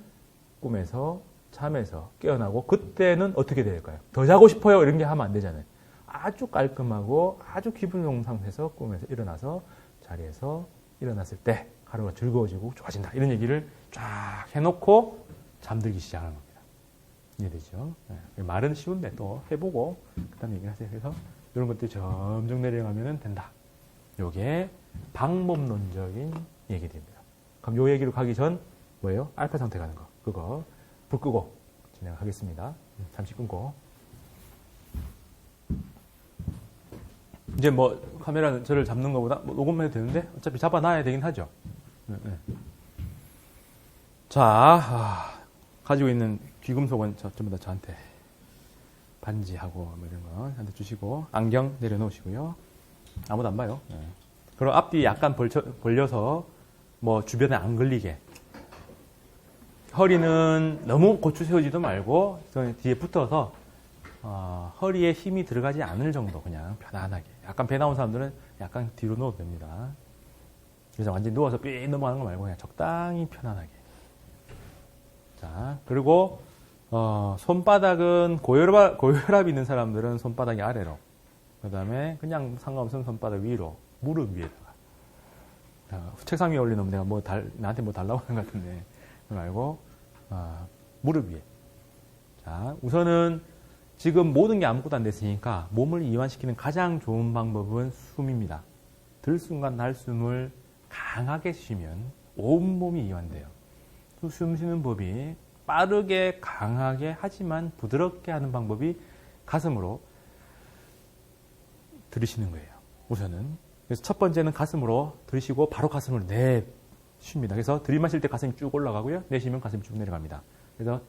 꿈에서 잠에서 깨어나고 그때는 어떻게 될까요? 더 자고 싶어요 이런 게 하면 안 되잖아요. 아주 깔끔하고 아주 기분 좋은 상태에서 꿈에서 일어나서 자리에서 일어났을 때 하루가 즐거워지고 좋아진다. 이런 얘기를 쫙 해놓고 잠들기 시작하는 겁니다. 이해되죠? 네. 말은 쉬운데 또 해보고 그 다음에 얘기를 하세요. 그래서 이런 것들이 점점 내려가면 된다. 이게 방법론적인 얘기들입니다. 그럼 요 얘기로 가기 전 뭐예요? 알파 상태 가는 거. 그거 불 끄고 진행하겠습니다. 잠시 끊고. 이제 뭐 카메라는 저를 잡는 것보다 뭐 녹음만 해도 되는데 어차피 잡아놔야 되긴 하죠. 네. 자, 가지고 있는 귀금속은 전부 다 저한테 반지하고 뭐 이런 거 저한테 주시고 안경 내려놓으시고요. 아무도 안 봐요. 네. 그리고 앞뒤 약간 벌려서 뭐 주변에 안 걸리게. 허리는 너무 고추 세우지도 말고 뒤에 붙어서 허리에 힘이 들어가지 않을 정도 그냥 편안하게. 약간 배 나온 사람들은 약간 뒤로 누워도 됩니다. 그래서 완전히 누워서 삐 넘어가는 거 말고 그냥 적당히 편안하게. 자, 그리고 손바닥은 고혈압 있는 사람들은 손바닥이 아래로. 그 다음에 그냥 상관없으면 손바닥 위로. 무릎 위에다가. 책상 위에 올려놓으면 내가 나한테 뭐 달라고 하는 것 같은데. 말고 무릎 위에. 자, 우선은 지금 모든 게 아무것도 안 됐으니까 몸을 이완시키는 가장 좋은 방법은 숨입니다. 들숨과 날숨을 강하게 쉬면 온몸이 이완돼요. 숨 쉬는 법이 빠르게 강하게 하지만 부드럽게 하는 방법이 가슴으로 들이쉬는 거예요. 우선은. 그래서 첫 번째는 가슴으로 들이쉬고 바로 가슴을 내쉽니다. 그래서 들이마실 때 가슴이 쭉 올라가고요. 내쉬면 가슴이 쭉 내려갑니다. 그래서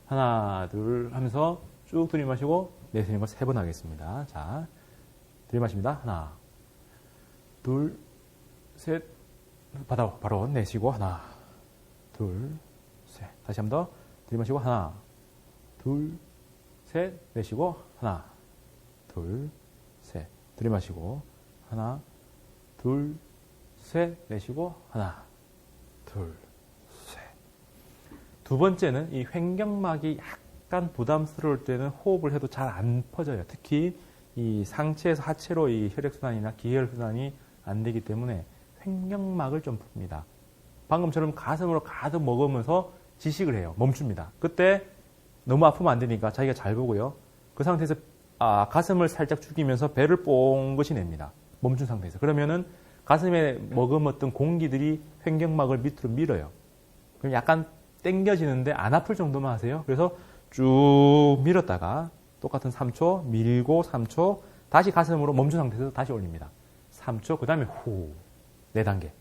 하나, 둘 하면서 쭉 들이마시고 내쉬는 걸 3번 하겠습니다. 자, 들이마십니다. 하나, 둘, 셋, 바로 내쉬고 하나, 둘, 셋. 다시 한 번 더 들이마시고 하나, 둘, 셋, 내쉬고 하나, 둘, 셋. 들이마시고 하나, 둘, 셋, 내쉬고 하나, 둘, 셋. 두 번째는 이 횡격막이 약간 부담스러울 때는 호흡을 해도 잘 안 퍼져요. 특히 이 상체에서 하체로 이 혈액순환이나 기혈순환이 안 되기 때문에 횡격막을 좀 풉니다. 방금처럼 가슴으로 가득 먹으면서 지식을 해요. 멈춥니다. 그때 너무 아프면 안 되니까 자기가 잘 보고요. 그 상태에서 가슴을 살짝 죽이면서 배를 뽕긋이 냅니다. 멈춘 상태에서. 그러면은 가슴에 머금었던 공기들이 횡격막을 밑으로 밀어요. 그럼 약간 당겨지는데 안 아플 정도만 하세요. 그래서 쭉 밀었다가 똑같은 3초 밀고 3초 다시 가슴으로 멈춘 상태에서 다시 올립니다. 3초 그 다음에 후 4단계.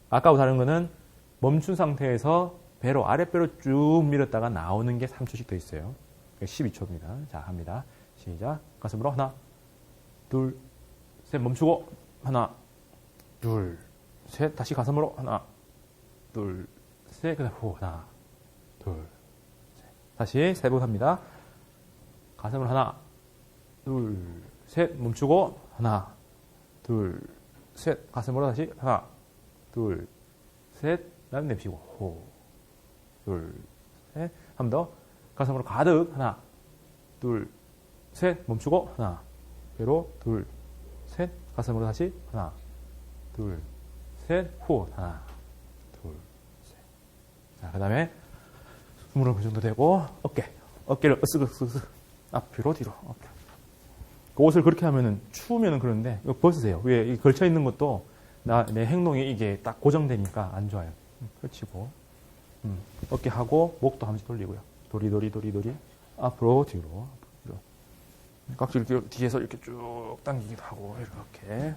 아까와 다른 거는 멈춘 상태에서 배로, 아랫배로 쭉 밀었다가 나오는 게 3초씩 더 있어요. 12초입니다. 자, 합니다. 시작. 가슴으로 하나, 둘, 셋, 멈추고, 하나, 둘, 셋, 다시 가슴으로 하나, 둘, 셋, 그 다음 후, 하나, 둘, 셋. 다시 세 번 합니다. 가슴으로 하나, 둘, 셋, 멈추고, 하나, 둘, 셋, 가슴으로 다시 하나, 둘, 셋, 다음 내쉬고, 호, 둘, 셋, 한 번 더, 가슴으로 가득, 하나, 둘, 셋, 멈추고, 하나, 배로, 둘, 셋, 가슴으로 다시, 하나, 둘, 셋, 후, 하나, 둘, 셋. 자, 그 다음에, 숨으로 그 정도 되고, 어깨를 으쓱으쓱, 앞뒤로, 뒤로, 어깨. 그 옷을 그렇게 하면은, 추우면은 그러는데, 이거 벗으세요. 위에 걸쳐 있는 것도, 내 행동이 이게 딱 고정되니까 안 좋아요. 펼치고, 어깨 하고, 목도 한 번씩 돌리고요. 도리, 앞으로, 뒤로. 깍지를 뒤에서 이렇게 쭉 당기기도 하고, 이렇게.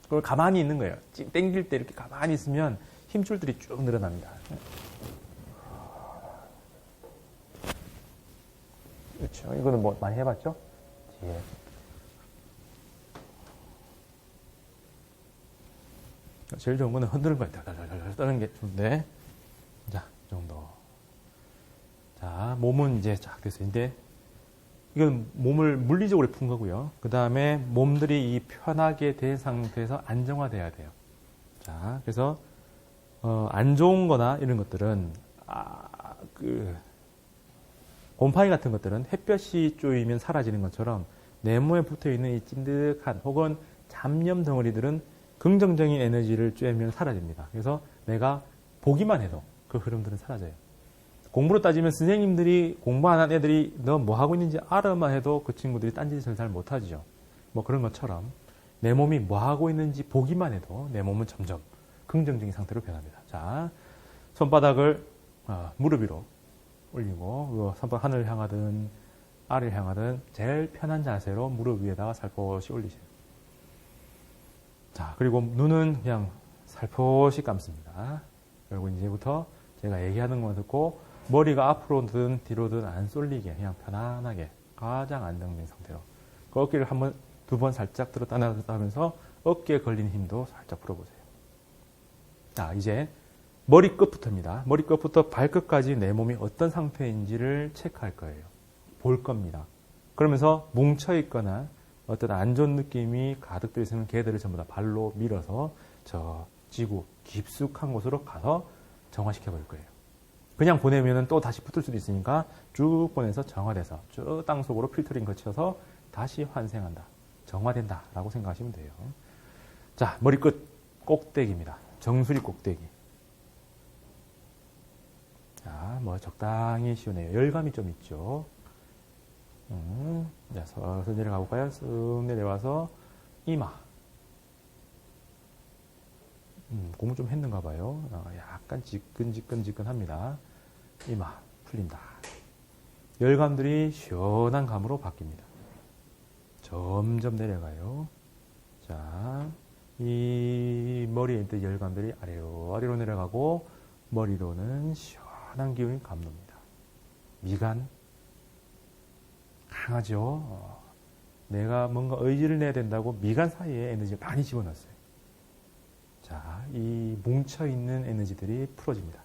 그걸 가만히 있는 거예요. 당길 때 이렇게 가만히 있으면 힘줄들이 쭉 늘어납니다. 그렇죠. 이거는 뭐 많이 해봤죠? 뒤에. 제일 좋은 거는 흔드는 거예요. 달달달달 떠는 게 좋은데. 자, 이 정도. 자, 몸은 이제 쫙 됐어요. 이제 이건 몸을 물리적으로 푼 거고요. 그 다음에 몸들이 이 편하게 된 상태에서 안정화돼야 돼요. 자, 그래서 안 좋은 거나 이런 것들은 곰팡이 같은 것들은 햇볕이 쪼이면 사라지는 것처럼 내 몸에 붙어 있는 이 찐득한 혹은 잡념 덩어리들은 긍정적인 에너지를 쬐면 사라집니다. 그래서 내가 보기만 해도 그 흐름들은 사라져요. 공부로 따지면 선생님들이 공부 안 한 애들이 너 뭐 하고 있는지 알아만 해도 그 친구들이 딴짓을 잘 못하죠. 뭐 그런 것처럼 내 몸이 뭐 하고 있는지 보기만 해도 내 몸은 점점 긍정적인 상태로 변합니다. 자, 손바닥을 무릎 위로 올리고 손바닥 하늘을 향하든 아래를 향하든 제일 편한 자세로 무릎 위에다가 살포시 올리세요. 자, 그리고 눈은 그냥 살포시 감습니다. 그리고 이제부터 제가 얘기하는 거 듣고 머리가 앞으로든 뒤로든 안 쏠리게 그냥 편안하게 가장 안정된 상태로 그 어깨를 두 번 살짝 들었다 놨다 하면서 어깨에 걸린 힘도 살짝 풀어보세요. 자, 이제 머리끝부터입니다. 머리끝부터 발끝까지 내 몸이 어떤 상태인지를 체크할 거예요. 볼 겁니다. 그러면서 뭉쳐있거나 어떤 안 좋은 느낌이 가득 들어있는 개들을 전부 다 발로 밀어서 저 지구 깊숙한 곳으로 가서 정화시켜 버릴 거예요. 그냥 보내면은 또 다시 붙을 수도 있으니까 쭉 보내서 정화돼서 쭉 땅속으로 필터링 거쳐서 다시 환생한다. 정화된다. 라고 생각하시면 돼요. 자, 머리끝 꼭대기입니다. 정수리 꼭대기. 자, 뭐 적당히 시원해요. 열감이 좀 있죠. 자, 서서 내려가 볼까요? 쓱 내려와서 이마. 공부 좀 했는가 봐요. 약간 지끈지끈합니다. 이마 풀린다. 열감들이 시원한 감으로 바뀝니다. 점점 내려가요. 자, 이 머리에 있던 열감들이 아래로 내려가고 머리로는 시원한 기운이 감돕니다. 미간 강하죠. 내가 뭔가 의지를 내야 된다고 미간 사이에 에너지를 많이 집어넣었어요. 자, 이 뭉쳐있는 에너지들이 풀어집니다.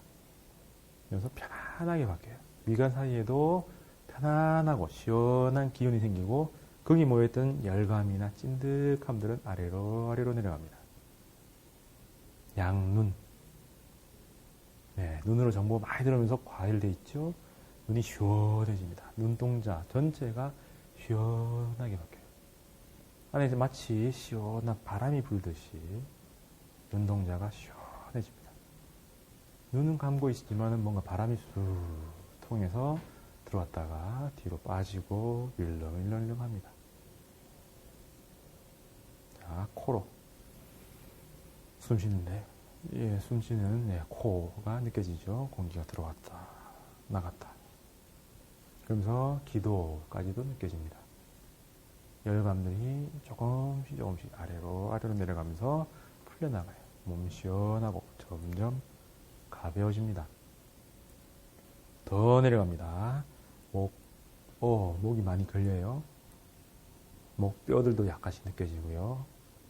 그래서 편안하게 바뀌어요. 미간 사이에도 편안하고 시원한 기운이 생기고 거기 모여있던 열감이나 찐득함들은 아래로 내려갑니다. 양눈. 네, 눈으로 정보가 많이 들어오면서 과열되어 있죠. 눈이 시원해집니다. 눈동자 전체가 시원하게 바뀌어요. 안에 이제 마치 시원한 바람이 불듯이 눈동자가 시원해집니다. 눈은 감고 있지만 뭔가 바람이 쑥 통해서 들어왔다가 뒤로 빠지고 일렁일렁 합니다. 자, 코로 숨 쉬는데, 숨 쉬는 코가 느껴지죠. 공기가 들어왔다, 나갔다. 그러면서 기도까지도 느껴집니다. 열감들이 조금씩 아래로 내려가면서 풀려나가요. 몸이 시원하고 점점 가벼워집니다. 더 내려갑니다. 목이 많이 걸려요. 목뼈들도 약간씩 느껴지고요.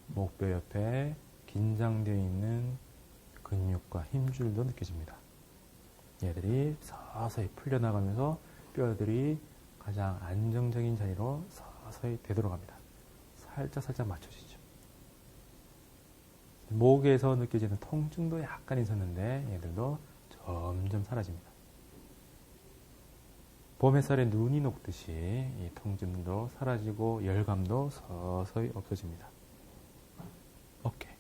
목뼈 옆에 긴장되어 있는 근육과 힘줄도 느껴집니다. 얘들이 서서히 풀려나가면서 뼈들이 가장 안정적인 자리로 서서히 되돌아갑니다. 살짝 맞춰지죠. 목에서 느껴지는 통증도 약간 있었는데 얘들도 점점 사라집니다. 봄 햇살에 눈이 녹듯이 이 통증도 사라지고 열감도 서서히 없어집니다. 어깨.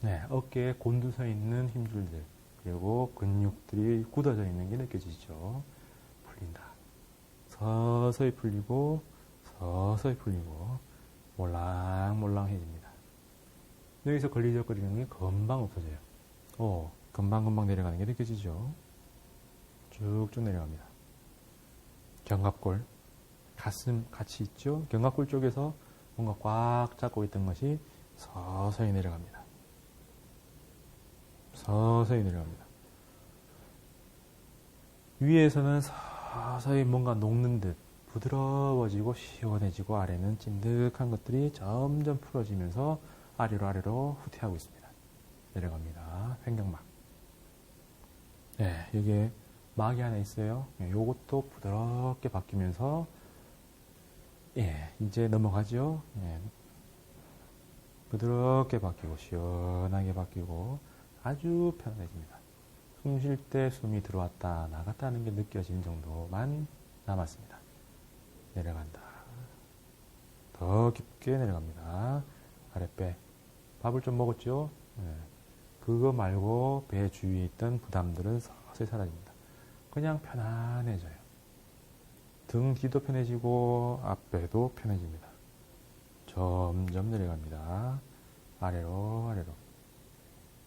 네, 어깨에 곤두서 있는 힘줄들 그리고 근육들이 굳어져 있는 게 느껴지죠. 풀린다. 서서히 풀리고 몰랑몰랑해집니다. 여기서 걸리적거리는 게 금방 없어져요. 금방금방 내려가는 게 느껴지죠. 쭉쭉 내려갑니다. 견갑골, 가슴 같이 있죠. 견갑골 쪽에서 뭔가 꽉 잡고 있던 것이 서서히 내려갑니다. 서서히 내려갑니다. 위에서는 서서히 뭔가 녹는 듯 부드러워지고 시원해지고 아래는 찐득한 것들이 점점 풀어지면서 아래로 후퇴하고 있습니다. 내려갑니다. 횡격막. 네, 여기에 막이 하나 있어요. 요것도 부드럽게 바뀌면서 이제 넘어가죠. 부드럽게 바뀌고 시원하게 바뀌고 아주 편안해집니다. 숨 쉴 때 숨이 들어왔다 나갔다 하는 게 느껴지는 정도만 남았습니다. 내려간다. 더 깊게 내려갑니다. 아랫배. 밥을 좀 먹었죠? 그거 말고 배 주위에 있던 부담들은 서서히 사라집니다. 그냥 편안해져요. 등 뒤도 편해지고 앞배도 편해집니다. 점점 내려갑니다. 아래로.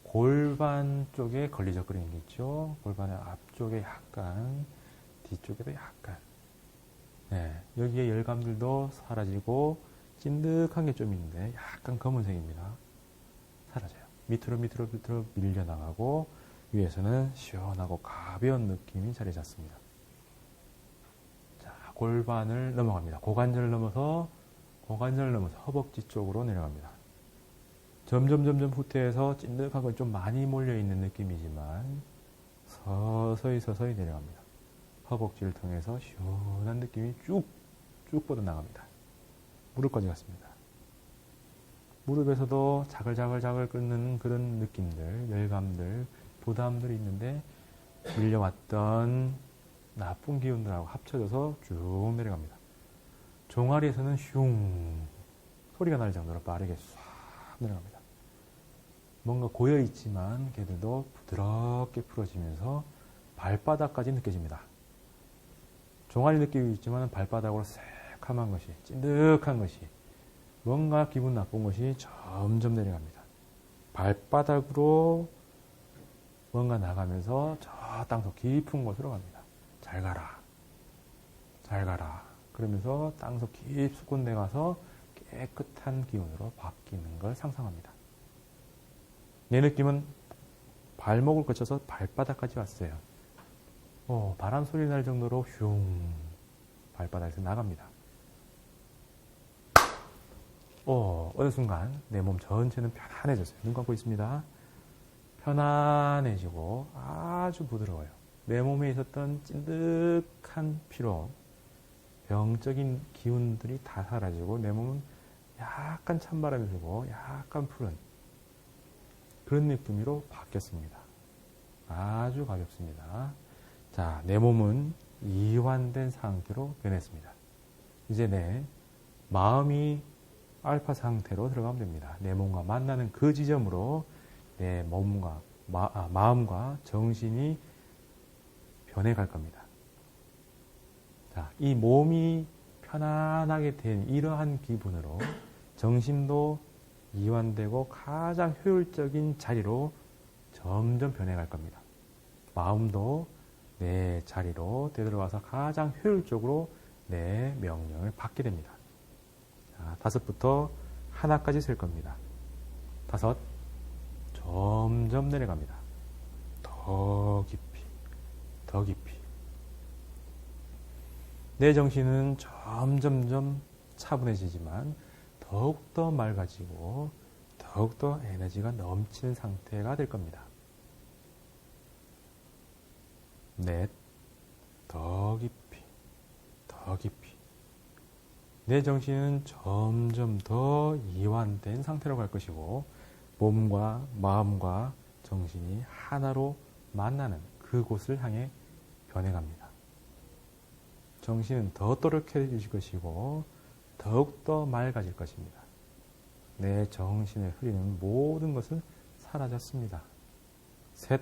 골반 쪽에 걸리적거리는 게 있죠. 골반의 앞쪽에 약간, 뒤쪽에도 약간. 여기에 열감들도 사라지고 찐득한 게 좀 있는데 약간 검은색입니다. 사라져요. 밑으로 밀려나가고 위에서는 시원하고 가벼운 느낌이 자리 잡습니다. 자, 골반을 넘어갑니다. 고관절을 넘어서 허벅지 쪽으로 내려갑니다. 점점 후퇴해서 찐득한 건 좀 많이 몰려있는 느낌이지만 서서히 내려갑니다. 허벅지를 통해서 시원한 느낌이 쭉 뻗어나갑니다. 무릎까지 갔습니다. 무릎에서도 자글자글 끓는 그런 느낌들, 열감들, 부담들이 있는데 밀려왔던 나쁜 기운들하고 합쳐져서 쭉 내려갑니다. 종아리에서는 슝 소리가 날 정도로 빠르게 싹 내려갑니다. 뭔가 고여있지만 걔들도 부드럽게 풀어지면서 발바닥까지 느껴집니다. 종아리 느끼고 있지만 발바닥으로 새카만 것이, 찐득한 것이, 뭔가 기분 나쁜 것이 점점 내려갑니다. 발바닥으로 뭔가 나가면서 저 땅속 깊은 곳으로 갑니다. 잘 가라. 그러면서 땅속 깊숙한 데 가서 깨끗한 기운으로 바뀌는 걸 상상합니다. 내 느낌은 발목을 거쳐서 발바닥까지 왔어요. 바람 소리 날 정도로 슝 발바닥에서 나갑니다. 어느 순간 내 몸 전체는 편안해졌어요. 눈 감고 있습니다. 편안해지고 아주 부드러워요. 내 몸에 있었던 찐득한 피로, 병적인 기운들이 다 사라지고 내 몸은 약간 찬바람이 불고 약간 푸른 그런 느낌으로 바뀌었습니다. 아주 가볍습니다. 자, 내 몸은 이완된 상태로 변했습니다. 이제 내 마음이 알파 상태로 들어가면 됩니다. 내 몸과 만나는 그 지점으로 내 몸과 마음과 정신이 변해갈 겁니다. 자, 이 몸이 편안하게 된 이러한 기분으로 정신도 이완되고 가장 효율적인 자리로 점점 변해갈 겁니다. 마음도 내 자리로 되돌아와서 가장 효율적으로 내 명령을 받게 됩니다. 자, 5부터 하나까지 셀 겁니다. 5, 점점 내려갑니다. 더 깊이, 더 깊이. 내 정신은 점점점 차분해지지만 더욱더 맑아지고 더욱더 에너지가 넘치는 상태가 될 겁니다. 넷, 더 깊이, 더 깊이. 내 정신은 점점 더 이완된 상태로 갈 것이고 몸과 마음과 정신이 하나로 만나는 그곳을 향해 변해갑니다. 정신은 더 또렷해질 것이고 더욱더 맑아질 것입니다. 내 정신에 흐리는 모든 것은 사라졌습니다. 셋,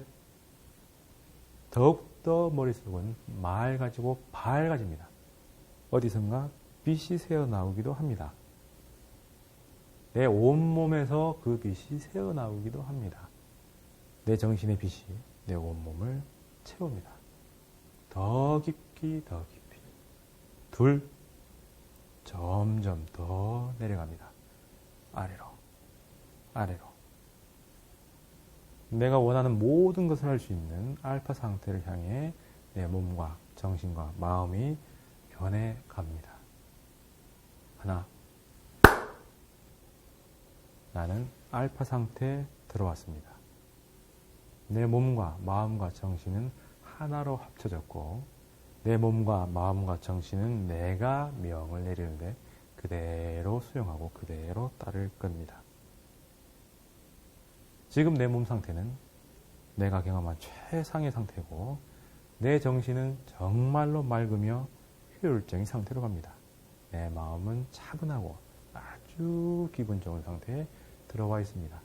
더욱더 머릿속은 맑아지고 밝아집니다. 어디선가 빛이 새어나오기도 합니다. 내 온몸에서 그 빛이 새어나오기도 합니다. 내 정신의 빛이 내 온몸을 채웁니다. 더 깊이, 더 깊이. 둘, 점점 더 내려갑니다. 아래로, 아래로. 내가 원하는 모든 것을 할 수 있는 알파 상태를 향해 내 몸과 정신과 마음이 변해갑니다. 하나, 나는 알파 상태에 들어왔습니다. 내 몸과 마음과 정신은 하나로 합쳐졌고 내 몸과 마음과 정신은 내가 명을 내리는데 그대로 수용하고 그대로 따를 겁니다. 지금 내 몸 상태는 내가 경험한 최상의 상태고 내 정신은 정말로 맑으며 효율적인 상태로 갑니다. 내 마음은 차분하고 아주 기분 좋은 상태에 들어와 있습니다.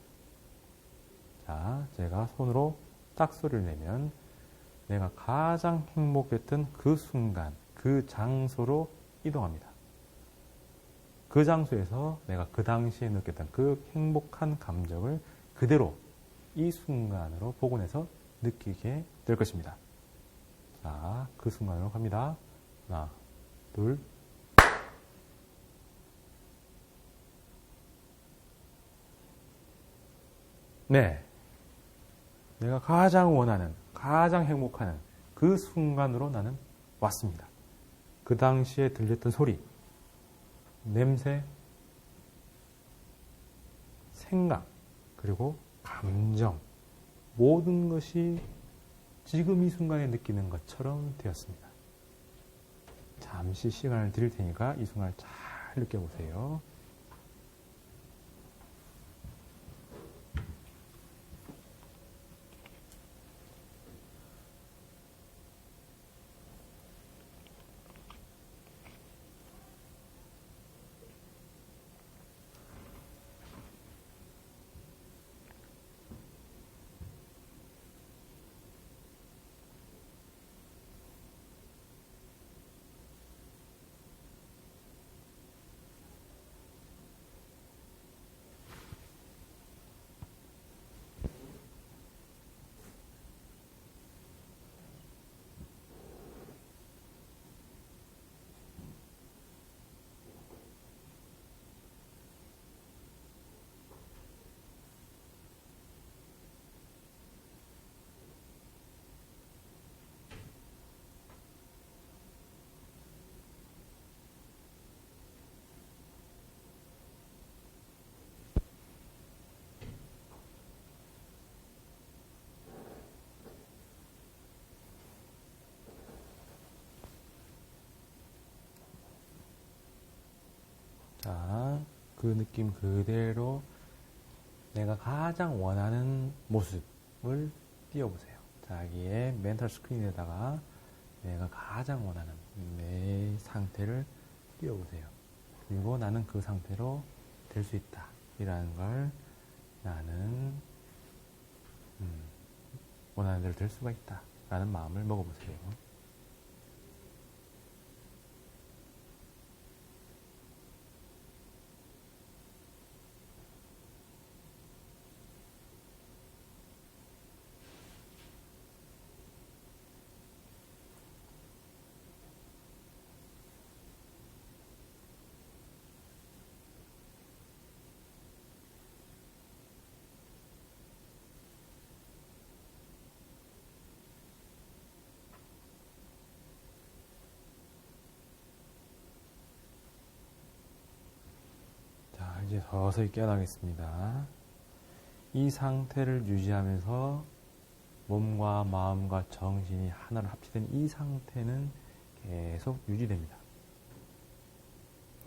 자, 제가 손으로 딱 소리를 내면 내가 가장 행복했던 그 순간, 그 장소로 이동합니다. 그 장소에서 내가 그 당시에 느꼈던 그 행복한 감정을 그대로 이 순간으로 복원해서 느끼게 될 것입니다. 자, 그 순간으로 갑니다. 하나, 둘. 네. 내가 가장 원하는, 가장 행복하는 그 순간으로 나는 왔습니다. 그 당시에 들렸던 소리, 냄새, 생각, 그리고 감정, 모든 것이 지금 이 순간에 느끼는 것처럼 되었습니다. 잠시 시간을 드릴 테니까 이 순간을 잘 느껴보세요. 자, 그 느낌 그대로 내가 가장 원하는 모습을 띄워보세요. 자기의 멘탈 스크린에다가 내가 가장 원하는 내 상태를 띄워보세요. 그리고 나는 그 상태로 될 수 있다. 이라는 걸 나는 원하는 대로 될 수가 있다. 라는 마음을 먹어보세요. 이제 서서히 깨어나겠습니다. 이 상태를 유지하면서 몸과 마음과 정신이 하나로 합치된 이 상태는 계속 유지됩니다.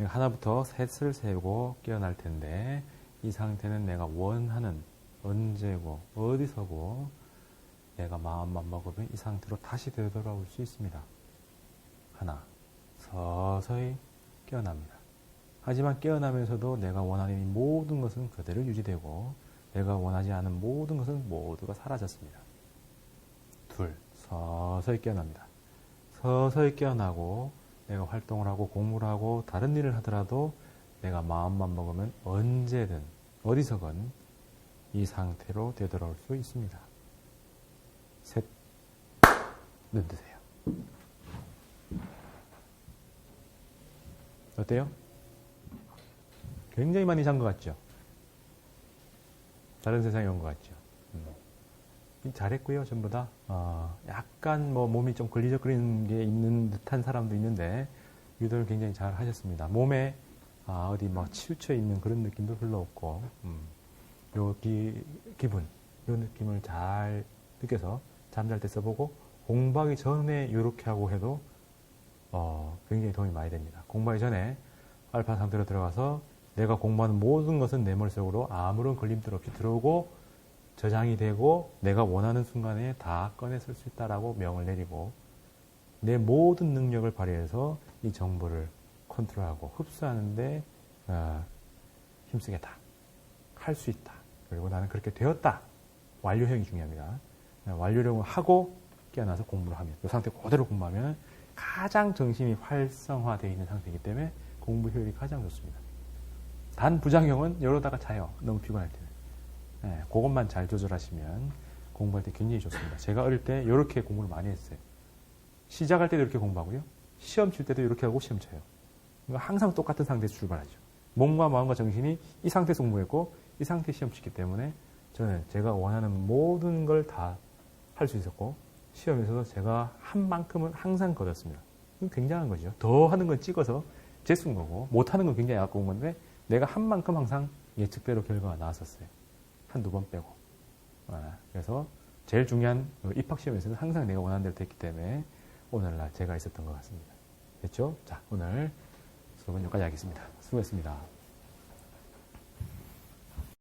하나부터 셋을 세고 깨어날 텐데 이 상태는 내가 원하는 언제고 어디서고 내가 마음만 먹으면 이 상태로 다시 되돌아올 수 있습니다. 하나, 서서히 깨어납니다. 하지만 깨어나면서도 내가 원하는 이 모든 것은 그대로 유지되고 내가 원하지 않은 모든 것은 모두가 사라졌습니다. 둘, 서서히 깨어납니다. 서서히 깨어나고 내가 활동을 하고 공부를 하고 다른 일을 하더라도 내가 마음만 먹으면 언제든 어디서건 이 상태로 되돌아올 수 있습니다. 셋, 눈 뜨세요. 어때요? 굉장히 많이 잔 것 같죠? 다른 세상에 온 것 같죠? 잘했고요, 전부 다. 약간 몸이 좀 걸리적거리는 게 있는 듯한 사람도 있는데, 유도를 굉장히 잘 하셨습니다. 몸에, 어디 막 치우쳐 있는 그런 느낌도 별로 없고, 요 기분, 요 느낌을 잘 느껴서 잠잘 때 써보고, 공부하기 전에 이렇게 하고 해도, 굉장히 도움이 많이 됩니다. 공부하기 전에 알파 상태로 들어가서 내가 공부하는 모든 것은 내 머릿속으로 아무런 걸림돌 없이 들어오고 저장이 되고 내가 원하는 순간에 다 꺼내 쓸 수 있다라고 명을 내리고 내 모든 능력을 발휘해서 이 정보를 컨트롤하고 흡수하는데 힘쓰겠다. 할 수 있다. 그리고 나는 그렇게 되었다. 완료형이 중요합니다. 완료형을 하고 깨어나서 공부를 하면 이 상태 그대로 공부하면 가장 정신이 활성화되어 있는 상태이기 때문에 공부 효율이 가장 좋습니다. 단 부작용은 이러다가 자요. 너무 피곤할 때는. 그것만 잘 조절하시면 공부할 때 굉장히 좋습니다. 제가 어릴 때 이렇게 공부를 많이 했어요. 시작할 때도 이렇게 공부하고요. 시험 칠 때도 이렇게 하고 시험 쳐요. 그러니까 항상 똑같은 상태에서 출발하죠. 몸과 마음과 정신이 이 상태에서 공부했고 이 상태에서 시험 치기 때문에 저는 제가 원하는 모든 걸 다 할 수 있었고 시험에서도 제가 한 만큼은 항상 거뒀습니다. 굉장한 거죠. 더 하는 건 찍어서 재수인 거고 못하는 건 굉장히 아까운 건데 내가 한 만큼 항상 예측대로 결과가 나왔었어요. 한두 번 빼고. 그래서 제일 중요한 입학시험에서는 항상 내가 원하는 대로 됐기 때문에 오늘날 제가 있었던 것 같습니다. 됐죠? 자, 오늘 수업은 여기까지 하겠습니다. 수고했습니다.